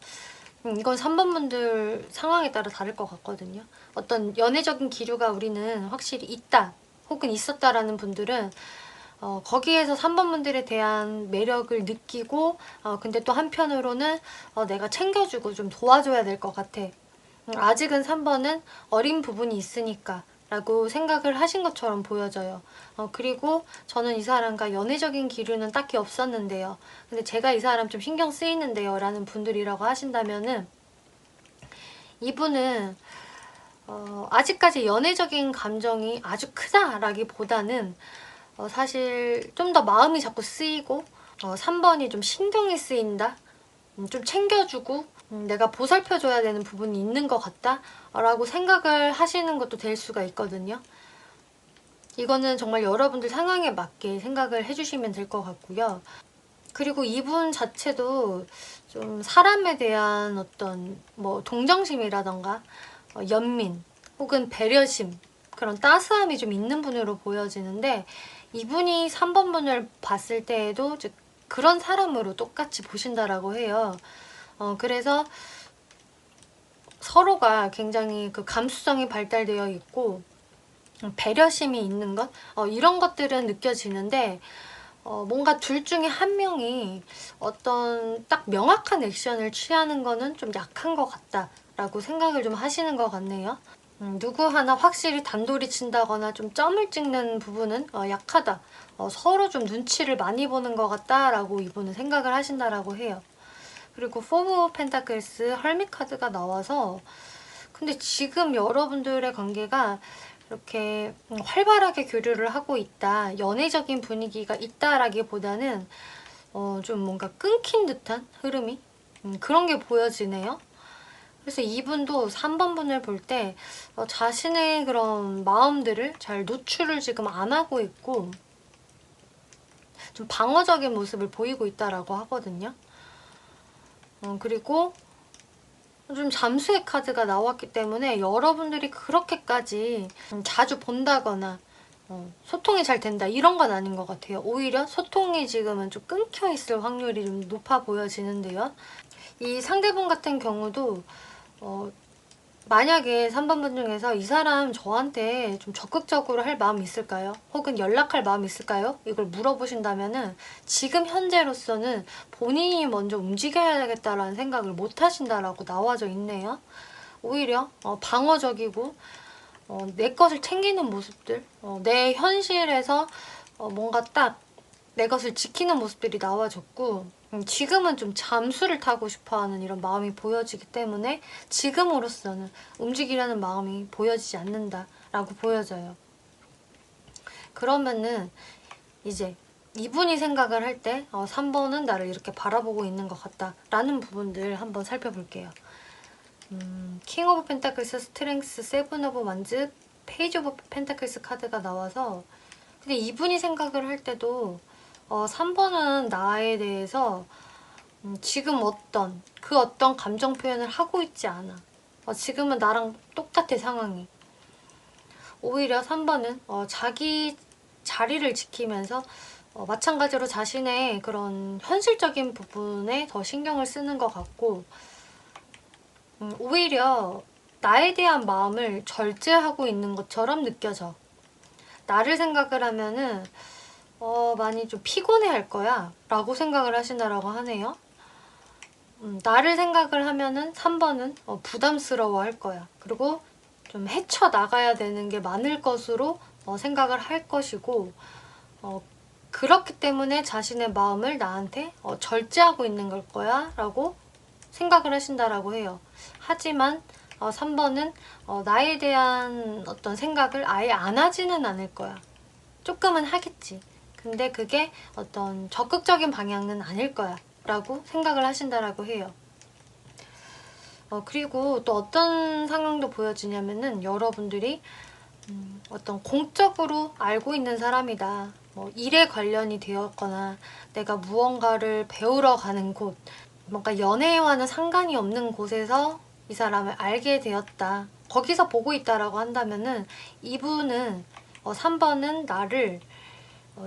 이건 3번 분들 상황에 따라 다를 것 같거든요. 어떤 연애적인 기류가 우리는 확실히 있다 혹은 있었다라는 분들은 거기에서 3번 분들에 대한 매력을 느끼고 근데 또 한편으로는 내가 챙겨주고 좀 도와줘야 될 것 같아. 아직은 3번은 어린 부분이 있으니까 라고 생각을 하신 것처럼 보여져요. 그리고 저는 이 사람과 연애적인 기류는 딱히 없었는데요. 근데 제가 이 사람 좀 신경 쓰이는데요 라는 분들이라고 하신다면은 이분은 아직까지 연애적인 감정이 아주 크다라기보다는 사실 좀 더 마음이 자꾸 쓰이고 3번이 좀 신경이 쓰인다? 좀 챙겨주고 내가 보살펴줘야 되는 부분이 있는 것 같다? 라고 생각을 하시는 것도 될 수가 있거든요. 이거는 정말 여러분들 상황에 맞게 생각을 해주시면 될 것 같고요. 그리고 이분 자체도 좀 사람에 대한 어떤 뭐 동정심이라던가 연민 혹은 배려심, 그런 따스함이 좀 있는 분으로 보여지는데, 이분이 3번 분을 봤을 때에도 그런 사람으로 똑같이 보신다라고 해요. 그래서 서로가 굉장히 그 감수성이 발달되어 있고 배려심이 있는 것, 이런 것들은 느껴지는데 뭔가 둘 중에 한 명이 어떤 딱 명확한 액션을 취하는 거는 좀 약한 것 같다라고 생각을 좀 하시는 것 같네요. 누구 하나 확실히 단돌이 친다거나 좀 점을 찍는 부분은 약하다. 서로 좀 눈치를 많이 보는 것 같다라고 이분은 생각을 하신다라고 해요. 그리고 포브 펜타클스 헐밋 카드가 나와서, 근데 지금 여러분들의 관계가 이렇게 활발하게 교류를 하고 있다, 연애적인 분위기가 있다라기보다는 좀 뭔가 끊긴 듯한 흐름이 그런 게 보여지네요. 그래서 이분도 3번 분을 볼 때 자신의 그런 마음들을 잘 노출을 지금 안 하고 있고 좀 방어적인 모습을 보이고 있다라고 하거든요. 그리고 좀 잠수의 카드가 나왔기 때문에 여러분들이 그렇게까지 자주 본다거나 소통이 잘 된다 이런 건 아닌 것 같아요. 오히려 소통이 지금은 좀 끊겨 있을 확률이 좀 높아 보여지는데요. 이 상대분 같은 경우도 만약에 3번 분 중에서 이 사람 저한테 좀 적극적으로 할 마음이 있을까요? 혹은 연락할 마음이 있을까요? 이걸 물어보신다면은 지금 현재로서는 본인이 먼저 움직여야겠다라는 생각을 못 하신다라고 나와져 있네요. 오히려 방어적이고 내 것을 챙기는 모습들, 내 현실에서 뭔가 딱 내 것을 지키는 모습들이 나와줬고, 지금은 좀 잠수를 타고 싶어하는 이런 마음이 보여지기 때문에 지금으로서는 움직이려는 마음이 보여지지 않는다라고 보여져요. 그러면은 이제 이분이 생각을 할 때 3번은 나를 이렇게 바라보고 있는 것 같다라는 부분들 한번 살펴볼게요. 킹 오브 펜타클스, 스트렝스, 세븐 오브 완즈, 페이지 오브 펜타클스 카드가 나와서 근데 이분이 생각을 할 때도 3번은 나에 대해서 지금 어떤 감정 표현을 하고 있지 않아. 지금은 나랑 똑같아 상황이. 오히려 3번은 자기 자리를 지키면서 마찬가지로 자신의 그런 현실적인 부분에 더 신경을 쓰는 것 같고 오히려 나에 대한 마음을 절제하고 있는 것처럼 느껴져. 나를 생각을 하면은 많이 좀 피곤해 할 거야 라고 생각을 하신다라고 하네요. 나를 생각을 하면은 3번은 부담스러워 할 거야. 그리고 좀 헤쳐나가야 되는 게 많을 것으로 생각을 할 것이고 그렇기 때문에 자신의 마음을 나한테 절제하고 있는 걸 거야 라고 생각을 하신다라고 해요. 하지만 3번은 나에 대한 어떤 생각을 아예 안 하지는 않을 거야. 조금은 하겠지. 근데 그게 어떤 적극적인 방향은 아닐 거야 라고 생각을 하신다라고 해요. 그리고 또 어떤 상황도 보여지냐면은 여러분들이 어떤 공적으로 알고 있는 사람이다. 일에 관련이 되었거나 내가 무언가를 배우러 가는 곳, 뭔가 연애와는 상관이 없는 곳에서 이 사람을 알게 되었다. 거기서 보고 있다라고 한다면은 이분은 3번은 나를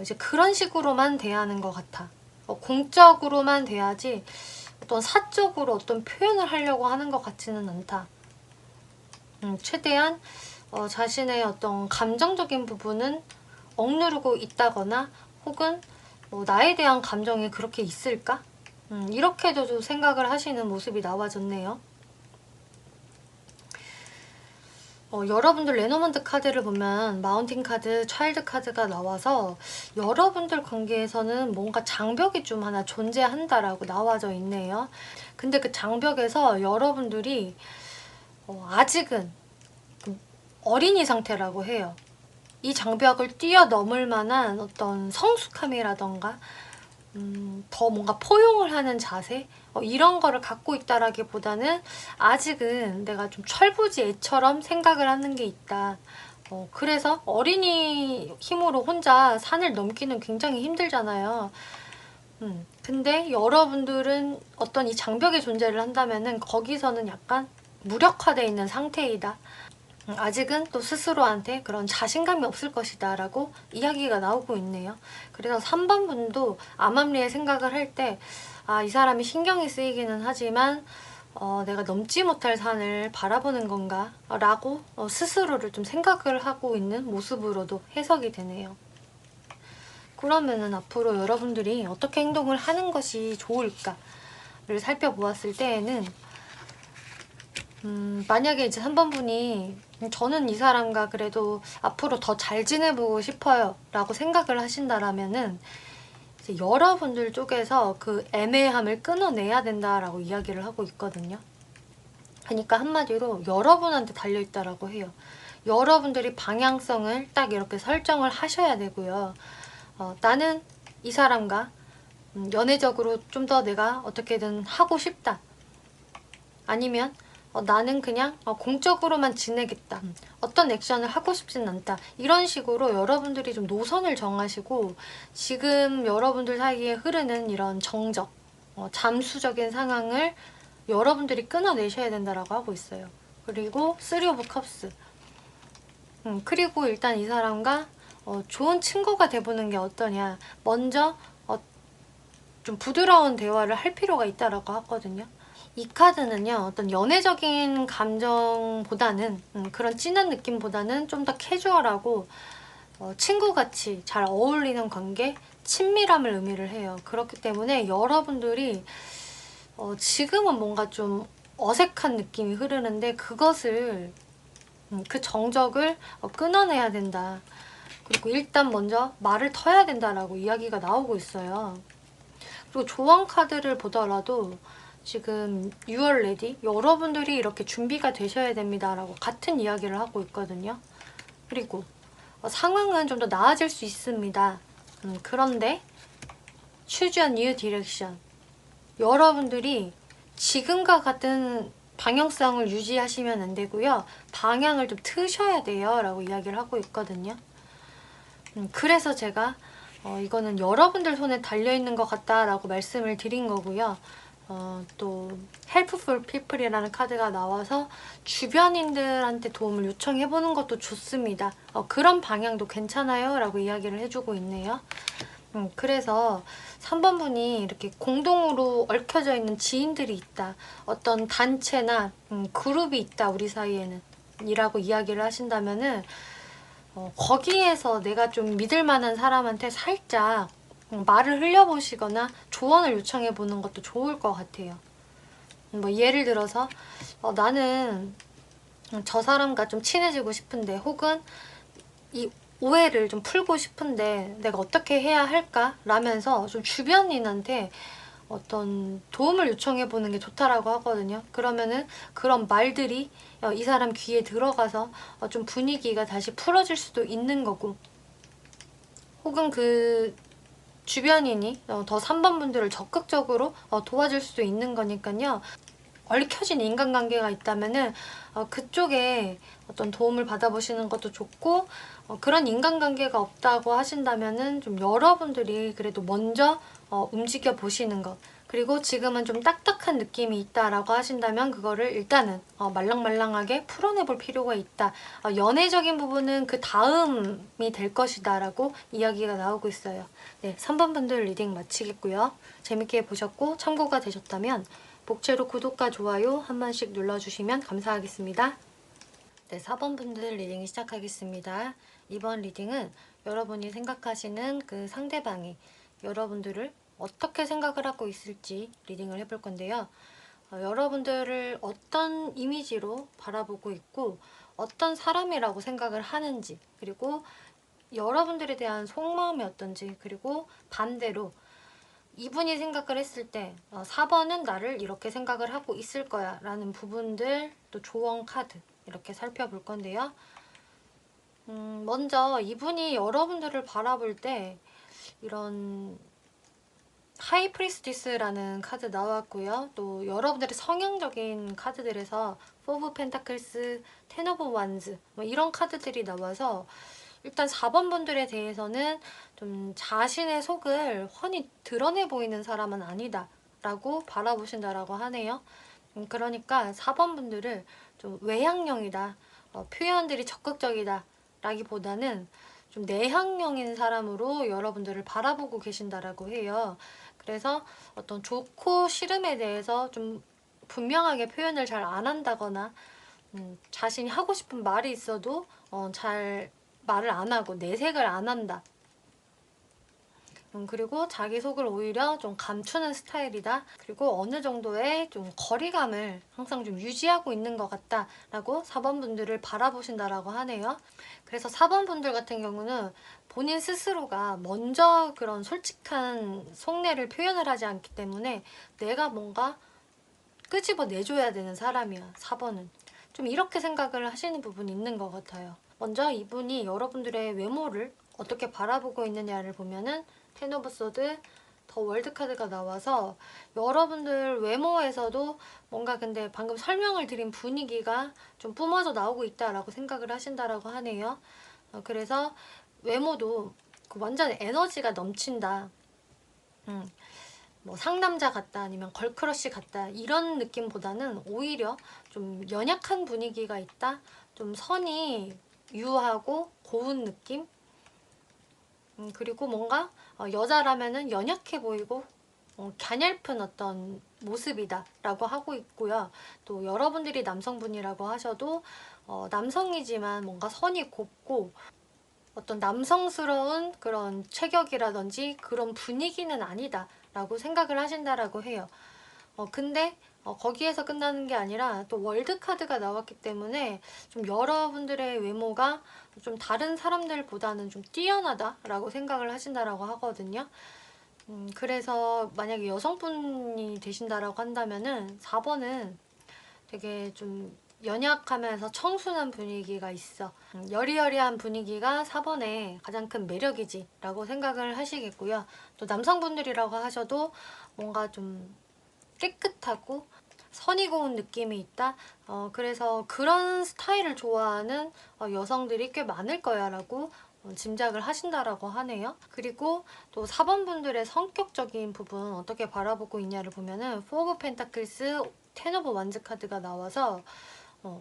이제 그런 식으로만 대하는 것 같아. 공적으로만 대하지 어떤 사적으로 어떤 표현을 하려고 하는 것 같지는 않다. 최대한 자신의 어떤 감정적인 부분은 억누르고 있다거나 혹은 나에 대한 감정이 그렇게 있을까? 이렇게도 좀 생각을 하시는 모습이 나와졌네요. 여러분들 레노먼드 카드를 보면 마운틴 카드, 차일드 카드가 나와서 여러분들 관계에서는 뭔가 장벽이 좀 하나 존재한다라고 나와져 있네요. 근데 그 장벽에서 여러분들이 아직은 어린이 상태라고 해요. 이 장벽을 뛰어넘을 만한 어떤 성숙함이라던가 더 뭔가 포용을 하는 자세? 이런 거를 갖고 있다라기보다는 아직은 내가 좀 철부지애처럼 생각을 하는 게 있다. 그래서 어린이 힘으로 혼자 산을 넘기는 굉장히 힘들잖아요. 근데 여러분들은 어떤 이 장벽의 존재를 한다면은 거기서는 약간 무력화되어 있는 상태이다. 아직은 또 스스로한테 그런 자신감이 없을 것이다 라고 이야기가 나오고 있네요. 그래서 3번 분도 암암리에 생각을 할 때 이 사람이 신경이 쓰이기는 하지만 내가 넘지 못할 산을 바라보는 건가 라고 스스로를 좀 생각을 하고 있는 모습으로도 해석이 되네요. 그러면은 앞으로 여러분들이 어떻게 행동을 하는 것이 좋을까를 살펴보았을 때에는 만약에 이제 3번 분이 저는 이 사람과 그래도 앞으로 더 잘 지내보고 싶어요 라고 생각을 하신다라면은 이제 여러분들 쪽에서 그 애매함을 끊어내야 된다라고 이야기를 하고 있거든요. 그러니까 한마디로 여러분한테 달려있다라고 해요. 여러분들이 방향성을 딱 이렇게 설정을 하셔야 되고요. 나는 이 사람과 연애적으로 좀 더 내가 어떻게든 하고 싶다. 아니면 나는 그냥 공적으로만 지내겠다. 어떤 액션을 하고 싶진 않다. 이런 식으로 여러분들이 좀 노선을 정하시고 지금 여러분들 사이에 흐르는 이런 정적, 잠수적인 상황을 여러분들이 끊어내셔야 된다라고 하고 있어요. 그리고 3 오브 컵스. 그리고 일단 이 사람과 좋은 친구가 돼보는 게 어떠냐. 먼저 좀 부드러운 대화를 할 필요가 있다라고 하거든요. 이 카드는요, 어떤 연애적인 감정보다는 그런 진한 느낌보다는 좀 더 캐주얼하고 친구같이 잘 어울리는 관계, 친밀함을 의미를 해요. 그렇기 때문에 여러분들이 지금은 뭔가 좀 어색한 느낌이 흐르는데 그것을 그 정적을 끊어내야 된다. 그리고 일단 먼저 말을 터야 된다라고 이야기가 나오고 있어요. 그리고 조언 카드를 보더라도 지금 6월 레디 여러분들이 이렇게 준비가 되셔야 됩니다 라고 같은 이야기를 하고 있거든요. 그리고 상황은 좀 더 나아질 수 있습니다. 그런데 choose a new direction. 여러분들이 지금과 같은 방향성을 유지하시면 안 되고요. 방향을 좀 트셔야 돼요 라고 이야기를 하고 있거든요. 그래서 제가 이거는 여러분들 손에 달려있는 것 같다라고 말씀을 드린 거고요. 또 helpful people이라는 카드가 나와서 주변인들한테 도움을 요청해보는 것도 좋습니다. 그런 방향도 괜찮아요 라고 이야기를 해주고 있네요. 그래서 3번 분이 이렇게 공동으로 얽혀져 있는 지인들이 있다. 어떤 단체나 그룹이 있다 우리 사이에는 이라고 이야기를 하신다면은 거기에서 내가 좀 믿을 만한 사람한테 살짝 말을 흘려보시거나 조언을 요청해보는 것도 좋을 것 같아요. 뭐 예를 들어서 나는 저 사람과 좀 친해지고 싶은데 혹은 이 오해를 좀 풀고 싶은데 내가 어떻게 해야 할까? 라면서 좀 주변인한테 어떤 도움을 요청해보는 게 좋다라고 하거든요. 그러면은 그런 말들이 이 사람 귀에 들어가서 좀 분위기가 다시 풀어질 수도 있는 거고, 혹은 그 주변인이 더 3번 분들을 적극적으로 도와줄 수도 있는 거니까요. 얽혀진 인간관계가 있다면은 그쪽에 어떤 도움을 받아보시는 것도 좋고, 그런 인간관계가 없다고 하신다면은 좀 여러분들이 그래도 먼저 움직여 보시는 것, 그리고 지금은 좀 딱딱한 느낌이 있다라고 하신다면 그거를 일단은 말랑말랑하게 풀어내볼 필요가 있다. 연애적인 부분은 그 다음이 될 것이다 라고 이야기가 나오고 있어요. 네, 3번 분들 리딩 마치겠고요. 재밌게 보셨고 참고가 되셨다면 복채로 구독과 좋아요 한 번씩 눌러주시면 감사하겠습니다. 네, 4번 분들 리딩 시작하겠습니다. 이번 리딩은 여러분이 생각하시는 그 상대방이 여러분들을 어떻게 생각을 하고 있을지 리딩을 해볼 건데요. 여러분들을 어떤 이미지로 바라보고 있고 어떤 사람이라고 생각을 하는지, 그리고 여러분들에 대한 속마음이 어떤지, 그리고 반대로 이분이 생각을 했을 때 4번은 나를 이렇게 생각을 하고 있을 거야 라는 부분들, 또 조언 카드 이렇게 살펴볼 건데요. 먼저 이분이 여러분들을 바라볼 때 이런 하이프리스티스라는 카드 나왔고요. 또 여러분들의 성향적인 카드들에서 포브 펜타클스, 텐 오브 완즈 뭐 이런 카드들이 나와서 일단 4번 분들에 대해서는 좀 자신의 속을 훤히 드러내 보이는 사람은 아니다 라고 바라보신다라고 하네요. 그러니까 4번 분들을 좀 외향형이다, 표현들이 적극적이다 라기보다는 좀 내향형인 사람으로 여러분들을 바라보고 계신다라고 해요. 그래서 어떤 좋고 싫음에 대해서 좀 분명하게 표현을 잘 안 한다거나 자신이 하고 싶은 말이 있어도 잘 말을 안 하고 내색을 안 한다. 그리고 자기 속을 오히려 좀 감추는 스타일이다. 그리고 어느 정도의 좀 거리감을 항상 좀 유지하고 있는 것 같다 라고 4번 분들을 바라보신다라고 하네요. 그래서 4번 분들 같은 경우는 본인 스스로가 먼저 그런 솔직한 속내를 표현을 하지 않기 때문에 내가 뭔가 끄집어 내줘야 되는 사람이야, 4번은. 좀 이렇게 생각을 하시는 부분이 있는 것 같아요. 먼저 이분이 여러분들의 외모를 어떻게 바라보고 있느냐를 보면은 텐 오브 소드, 더 월드 카드가 나와서 여러분들 외모에서도 뭔가 근데 방금 설명을 드린 분위기가 좀 뿜어져 나오고 있다라고 생각을 하신다라고 하네요. 그래서 외모도 완전 에너지가 넘친다. 뭐 상남자 같다, 아니면 걸크러쉬 같다 이런 느낌보다는 오히려 좀 연약한 분위기가 있다, 좀 선이 유하고 고운 느낌. 그리고 뭔가 여자라면은 연약해 보이고 갸냘픈 어떤 모습이다 라고 하고 있고요. 또 여러분들이 남성분이라고 하셔도 남성이지만 뭔가 선이 곱고 어떤 남성스러운 그런 체격이라든지 그런 분위기는 아니다 라고 생각을 하신다라고 해요. 근데 거기에서 끝나는 게 아니라 또 월드 카드가 나왔기 때문에 좀 여러분들의 외모가 좀 다른 사람들보다는 좀 뛰어나다라고 생각을 하신다라고 하거든요. 그래서 만약에 여성분이 되신다라고 한다면은 4번은 되게 좀 연약하면서 청순한 분위기가 있어. 여리여리한 분위기가 4번의 가장 큰 매력이지 라고 생각을 하시겠고요. 또 남성분들이라고 하셔도 뭔가 좀 깨끗하고 선이 고운 느낌이 있다. 그래서 그런 스타일을 좋아하는 여성들이 꽤 많을 거야 라고 짐작을 하신다라고 하네요. 그리고 또 4번 분들의 성격적인 부분 어떻게 바라보고 있냐를 보면은 4 오브 펜타클스, 10 오브 완즈 카드가 나와서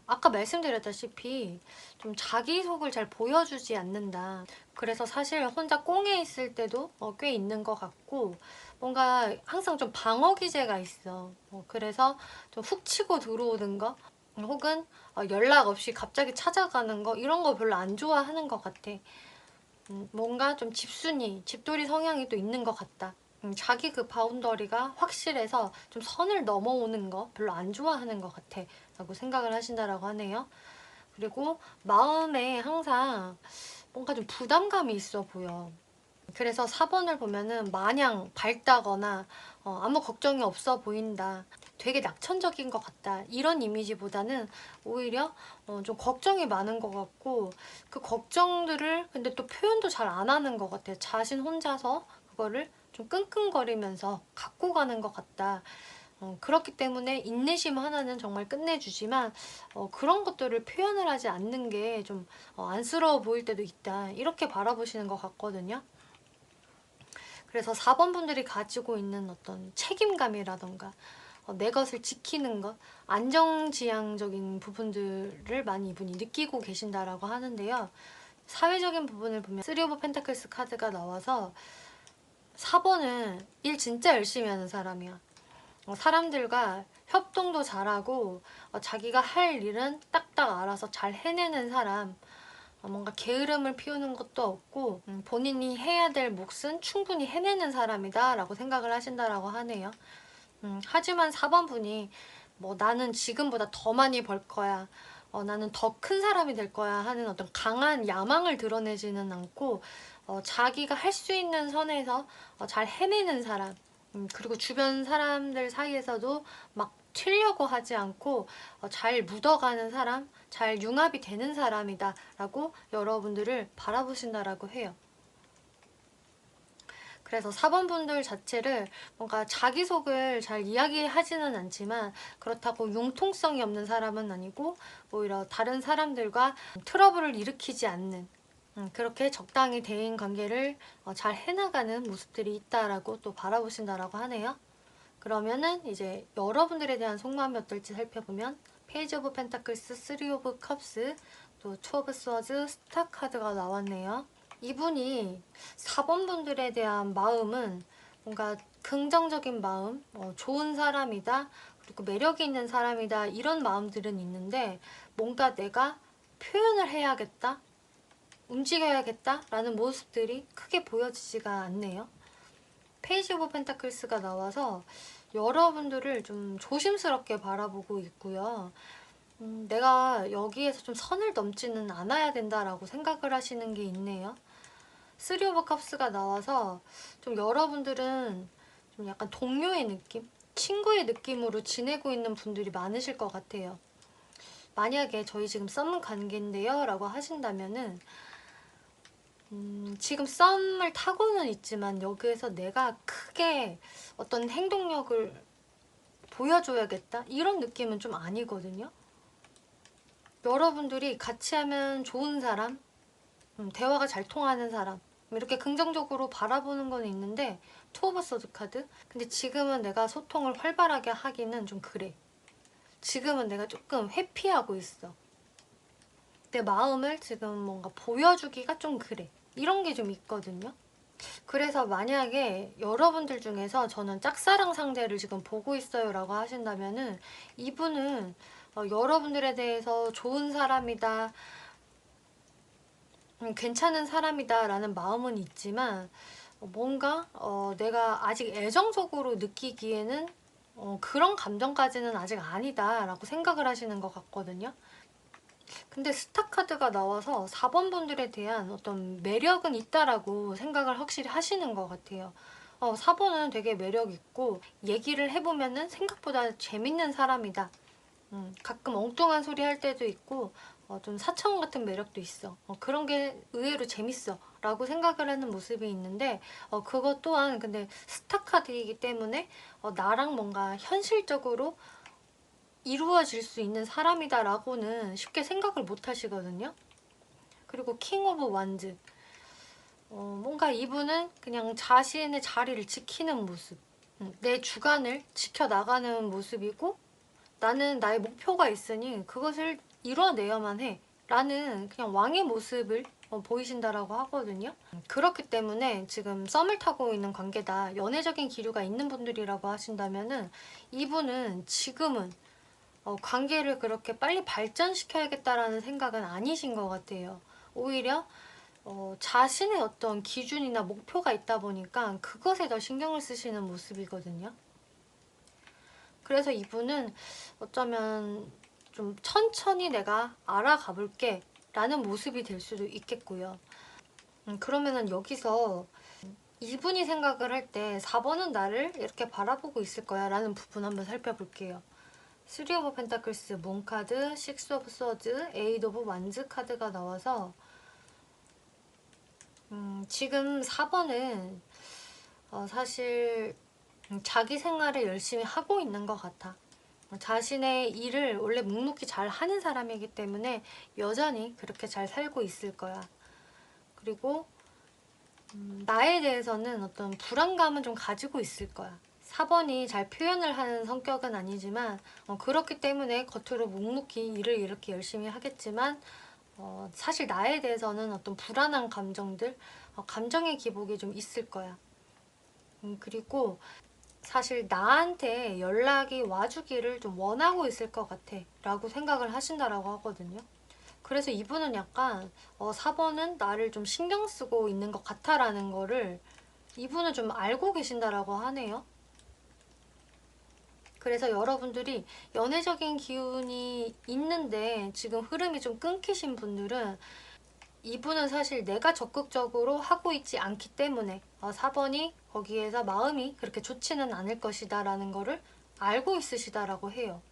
아까 말씀드렸다시피 좀 자기속을 잘 보여주지 않는다. 그래서 사실 혼자 꽁에 있을 때도 꽤 있는 것 같고 뭔가 항상 좀 방어 기제가 있어. 그래서 좀 훅 치고 들어오는 거 혹은 연락 없이 갑자기 찾아가는 거 이런 거 별로 안 좋아하는 것 같아. 뭔가 좀 집순이, 집돌이 성향이 또 있는 것 같다. 자기 그 바운더리가 확실해서 좀 선을 넘어오는 거 별로 안 좋아하는 것 같아 라고 생각을 하신다라고 하네요. 그리고 마음에 항상 뭔가 좀 부담감이 있어 보여. 그래서 4번을 보면은 마냥 밝다거나 아무 걱정이 없어 보인다. 되게 낙천적인 것 같다. 이런 이미지보다는 오히려 좀 걱정이 많은 것 같고 그 걱정들을 근데 또 표현도 잘 안 하는 것 같아. 자신 혼자서 그거를 좀 끙끙거리면서 갖고 가는 것 같다. 그렇기 때문에 인내심 하나는 정말 끝내주지만 그런 것들을 표현을 하지 않는 게 좀 안쓰러워 보일 때도 있다. 이렇게 바라보시는 것 같거든요. 그래서 4번 분들이 가지고 있는 어떤 책임감이라던가 내 것을 지키는 것, 안정지향적인 부분들을 많이 이분이 느끼고 계신다라고 하는데요. 사회적인 부분을 보면 3 오브 펜타클스 카드가 나와서 4번은 일 진짜 열심히 하는 사람이야. 사람들과 협동도 잘하고 자기가 할 일은 딱딱 알아서 잘 해내는 사람. 뭔가 게으름을 피우는 것도 없고 본인이 해야 될 몫은 충분히 해내는 사람이다 라고 생각을 하신다라고 하네요. 하지만 4번 분이 뭐 나는 지금보다 더 많이 벌 거야, 나는 더 큰 사람이 될 거야 하는 어떤 강한 야망을 드러내지는 않고 자기가 할 수 있는 선에서 잘 해내는 사람, 그리고 주변 사람들 사이에서도 막 튀려고 하지 않고 잘 묻어가는 사람, 잘 융합이 되는 사람이다 라고 여러분들을 바라보신다라고 해요. 그래서 4번 분들 자체를 뭔가 자기속을 잘 이야기하지는 않지만 그렇다고 융통성이 없는 사람은 아니고 오히려 다른 사람들과 트러블을 일으키지 않는 그렇게 적당히 대인 관계를 잘 해나가는 모습들이 있다라고 또 바라보신다라고 하네요. 그러면은 이제 여러분들에 대한 속마음이 어떨지 살펴보면 페이지 오브 펜타클스, 3 오브 컵스, 또 2 오브 스워즈, 스타 카드가 나왔네요. 이분이 4번 분들에 대한 마음은 뭔가 긍정적인 마음, 좋은 사람이다, 그리고 매력이 있는 사람이다 이런 마음들은 있는데 뭔가 내가 표현을 해야겠다, 움직여야겠다 라는 모습들이 크게 보여지지가 않네요. 페이지 오브 펜타클스가 나와서 여러분들을 좀 조심스럽게 바라보고 있고요. 내가 여기에서 좀 선을 넘지는 않아야 된다라고 생각을 하시는 게 있네요. 3 오브 컵스가 나와서 좀 여러분들은 좀 약간 동료의 느낌? 친구의 느낌으로 지내고 있는 분들이 많으실 것 같아요. 만약에 저희 지금 썸 관계인데요 라고 하신다면은 지금 썸을 타고는 있지만 여기에서 내가 크게 어떤 행동력을 보여줘야겠다 이런 느낌은 좀 아니거든요. 여러분들이 같이 하면 좋은 사람, 대화가 잘 통하는 사람 이렇게 긍정적으로 바라보는 건 있는데 투 오브 소드 카드? 근데 지금은 내가 소통을 활발하게 하기는 좀 그래. 지금은 내가 조금 회피하고 있어. 내 마음을 지금 뭔가 보여주기가 좀 그래. 이런 게 좀 있거든요. 그래서 만약에 여러분들 중에서 저는 짝사랑 상대를 지금 보고 있어요 라고 하신다면은 이분은 여러분들에 대해서 좋은 사람이다, 괜찮은 사람이다 라는 마음은 있지만 뭔가 내가 아직 애정적으로 느끼기에는 그런 감정까지는 아직 아니다 라고 생각을 하시는 것 같거든요. 근데 스타 카드가 나와서 4번 분들에 대한 어떤 매력은 있다라고 생각을 확실히 하시는 것 같아요. 4번은 되게 매력 있고 얘기를 해보면은 생각보다 재밌는 사람이다. 가끔 엉뚱한 소리 할 때도 있고 좀 사차원 같은 매력도 있어. 그런 게 의외로 재밌어 라고 생각을 하는 모습이 있는데 그것 또한 근데 스타 카드이기 때문에 나랑 뭔가 현실적으로 이루어질 수 있는 사람이다라고는 쉽게 생각을 못 하시거든요. 그리고 킹 오브 완즈. 뭔가 이분은 그냥 자신의 자리를 지키는 모습, 내 주관을 지켜나가는 모습이고, 나는 나의 목표가 있으니 그것을 이뤄내야만 해 라는 그냥 왕의 모습을 보이신다라고 하거든요. 그렇기 때문에 지금 썸을 타고 있는 관계다, 연애적인 기류가 있는 분들이라고 하신다면은 이분은 지금은 관계를 그렇게 빨리 발전시켜야겠다라는 생각은 아니신 것 같아요. 오히려 자신의 어떤 기준이나 목표가 있다 보니까 그것에 더 신경을 쓰시는 모습이거든요. 그래서 이분은 어쩌면 좀 천천히 내가 알아가 볼게 라는 모습이 될 수도 있겠고요. 그러면은 여기서 이분이 생각을 할 때 4번은 나를 이렇게 바라보고 있을 거야 라는 부분 한번 살펴볼게요. 3 오브 펜타클스, 문 카드, 6 오브 서드, 8 오브 완즈 카드가 나와서 지금 4번은 사실 자기 생활을 열심히 하고 있는 것 같아. 자신의 일을 원래 묵묵히 잘 하는 사람이기 때문에 여전히 그렇게 잘 살고 있을 거야. 그리고 나에 대해서는 어떤 불안감은 좀 가지고 있을 거야. 4번이 잘 표현을 하는 성격은 아니지만 그렇기 때문에 겉으로 묵묵히 일을 이렇게 열심히 하겠지만 사실 나에 대해서는 어떤 불안한 감정들, 감정의 기복이 좀 있을 거야. 그리고 사실 나한테 연락이 와주기를 좀 원하고 있을 것 같아 라고 생각을 하신다라고 하거든요. 그래서 이분은 약간 4번은 나를 좀 신경 쓰고 있는 것 같아 라는 거를 이분은 좀 알고 계신다라고 하네요. 그래서 여러분들이 연애적인 기운이 있는데 지금 흐름이 좀 끊기신 분들은 이분은 사실 내가 적극적으로 하고 있지 않기 때문에 4번이 거기에서 마음이 그렇게 좋지는 않을 것이다 라는 거를 알고 있으시다라고 해요.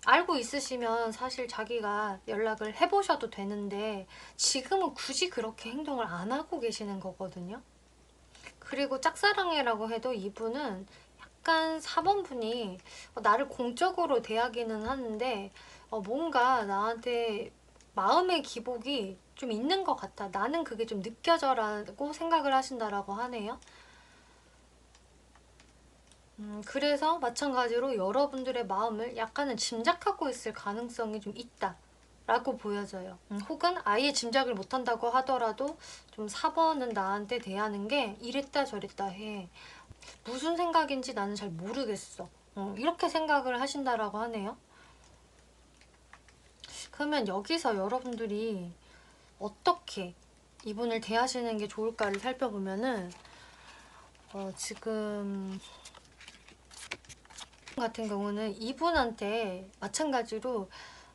알고 있으시면 사실 자기가 연락을 해보셔도 되는데 지금은 굳이 그렇게 행동을 안 하고 계시는 거거든요. 그리고 짝사랑이라고 해도 이분은 약간 4번 분이 나를 공적으로 대하기는 하는데 뭔가 나한테 마음의 기복이 좀 있는 것 같아. 나는 그게 좀 느껴져라고 생각을 하신다라고 하네요. 그래서 마찬가지로 여러분들의 마음을 약간은 짐작하고 있을 가능성이 좀 있다 라고 보여져요. 혹은 아예 짐작을 못한다고 하더라도 좀 4번은 나한테 대하는 게 이랬다 저랬다 해. 무슨 생각인지 나는 잘 모르겠어. 이렇게 생각을 하신다라고 하네요. 그러면 여기서 여러분들이 어떻게 이분을 대하시는 게 좋을까를 살펴보면은 지금 같은 경우는 이분한테 마찬가지로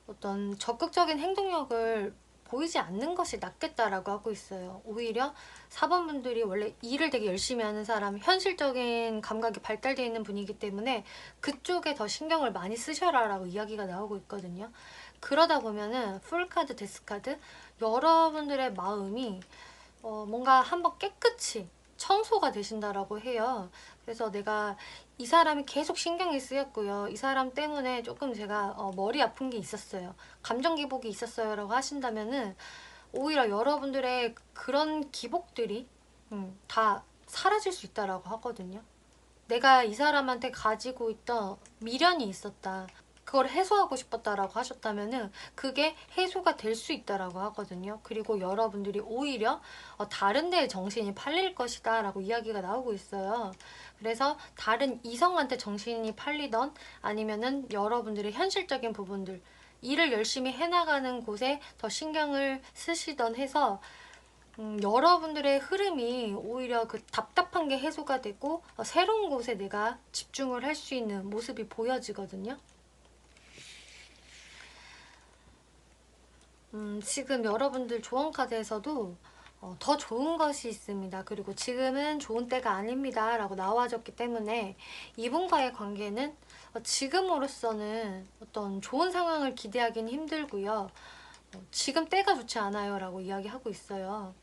어떤 적극적인 행동력을 보이지 않는 것이 낫겠다라고 하고 있어요. 오히려 4번 분들이 원래 일을 되게 열심히 하는 사람, 현실적인 감각이 발달되어 있는 분이기 때문에 그쪽에 더 신경을 많이 쓰셔라 라고 이야기가 나오고 있거든요. 그러다 보면은 풀카드, 데스카드 여러분들의 마음이 뭔가 한번 깨끗이 청소가 되신다라고 해요. 그래서 내가 이 사람이 계속 신경이 쓰였고요. 이 사람 때문에 조금 제가 머리 아픈 게 있었어요. 감정 기복이 있었어요 라고 하신다면은 오히려 여러분들의 그런 기복들이 다 사라질 수 있다라고 하거든요. 내가 이 사람한테 가지고 있던 미련이 있었다. 그걸 해소하고 싶었다라고 하셨다면은 그게 해소가 될 수 있다라고 하거든요. 그리고 여러분들이 오히려 다른 데에 정신이 팔릴 것이다 라고 이야기가 나오고 있어요. 그래서 다른 이성한테 정신이 팔리던 아니면은 여러분들의 현실적인 부분들, 일을 열심히 해나가는 곳에 더 신경을 쓰시던 해서 여러분들의 흐름이 오히려 그 답답한 게 해소가 되고 새로운 곳에 내가 집중을 할 수 있는 모습이 보여지거든요. 지금 여러분들 조언 카드에서도 더 좋은 것이 있습니다. 그리고 지금은 좋은 때가 아닙니다. 라고 나와줬기 때문에 이분과의 관계는 지금으로서는 어떤 좋은 상황을 기대하기는 힘들고요. 지금 때가 좋지 않아요. 라고 이야기하고 있어요.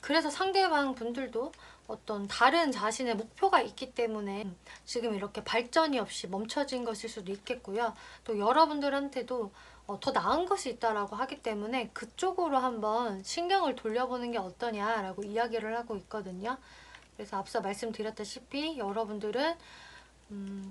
그래서 상대방 분들도 어떤 다른 자신의 목표가 있기 때문에 지금 이렇게 발전이 없이 멈춰진 것일 수도 있겠고요. 또 여러분들한테도 더 나은 것이 있다라고 하기 때문에 그쪽으로 한번 신경을 돌려보는 게 어떠냐라고 이야기를 하고 있거든요. 그래서 앞서 말씀드렸다시피 여러분들은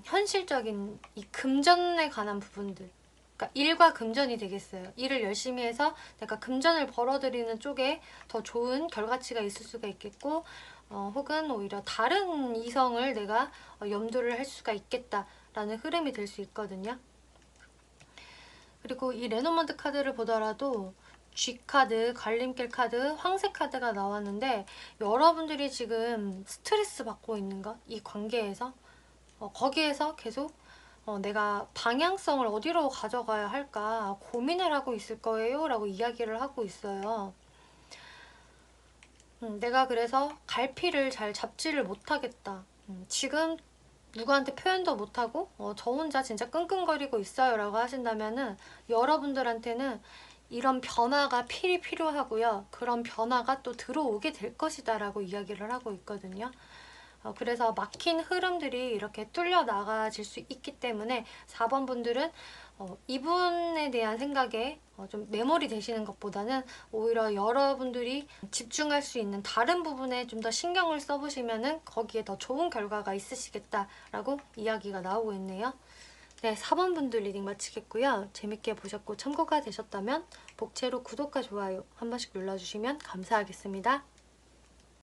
현실적인 이 금전에 관한 부분들, 그러니까 일과 금전이 되겠어요. 일을 열심히 해서 내가 금전을 벌어들이는 쪽에 더 좋은 결과치가 있을 수가 있겠고, 혹은 오히려 다른 이성을 내가 염두를 할 수가 있겠다라는 흐름이 될 수 있거든요. 그리고 이 레노먼트 카드를 보더라도 G카드, 갈림길 카드, 황새 카드가 나왔는데 여러분들이 지금 스트레스 받고 있는 것, 이 관계에서 거기에서 계속 내가 방향성을 어디로 가져가야 할까 고민을 하고 있을 거예요 라고 이야기를 하고 있어요. 내가 그래서 갈피를 잘 잡지를 못하겠다. 지금 누구한테 표현도 못하고 저 혼자 진짜 끙끙거리고 있어요 라고 하신다면은 여러분들한테는 이런 변화가 필요하고요. 그런 변화가 또 들어오게 될 것이다 라고 이야기를 하고 있거든요. 그래서 막힌 흐름들이 이렇게 뚫려 나가질 수 있기 때문에 4번 분들은 이분에 대한 생각에 좀 매몰이 되시는 것보다는 오히려 여러분들이 집중할 수 있는 다른 부분에 좀 더 신경을 써보시면은 거기에 더 좋은 결과가 있으시겠다라고 이야기가 나오고 있네요. 네, 4번 분들 리딩 마치겠고요. 재밌게 보셨고 참고가 되셨다면 복채로 구독과 좋아요 한 번씩 눌러주시면 감사하겠습니다.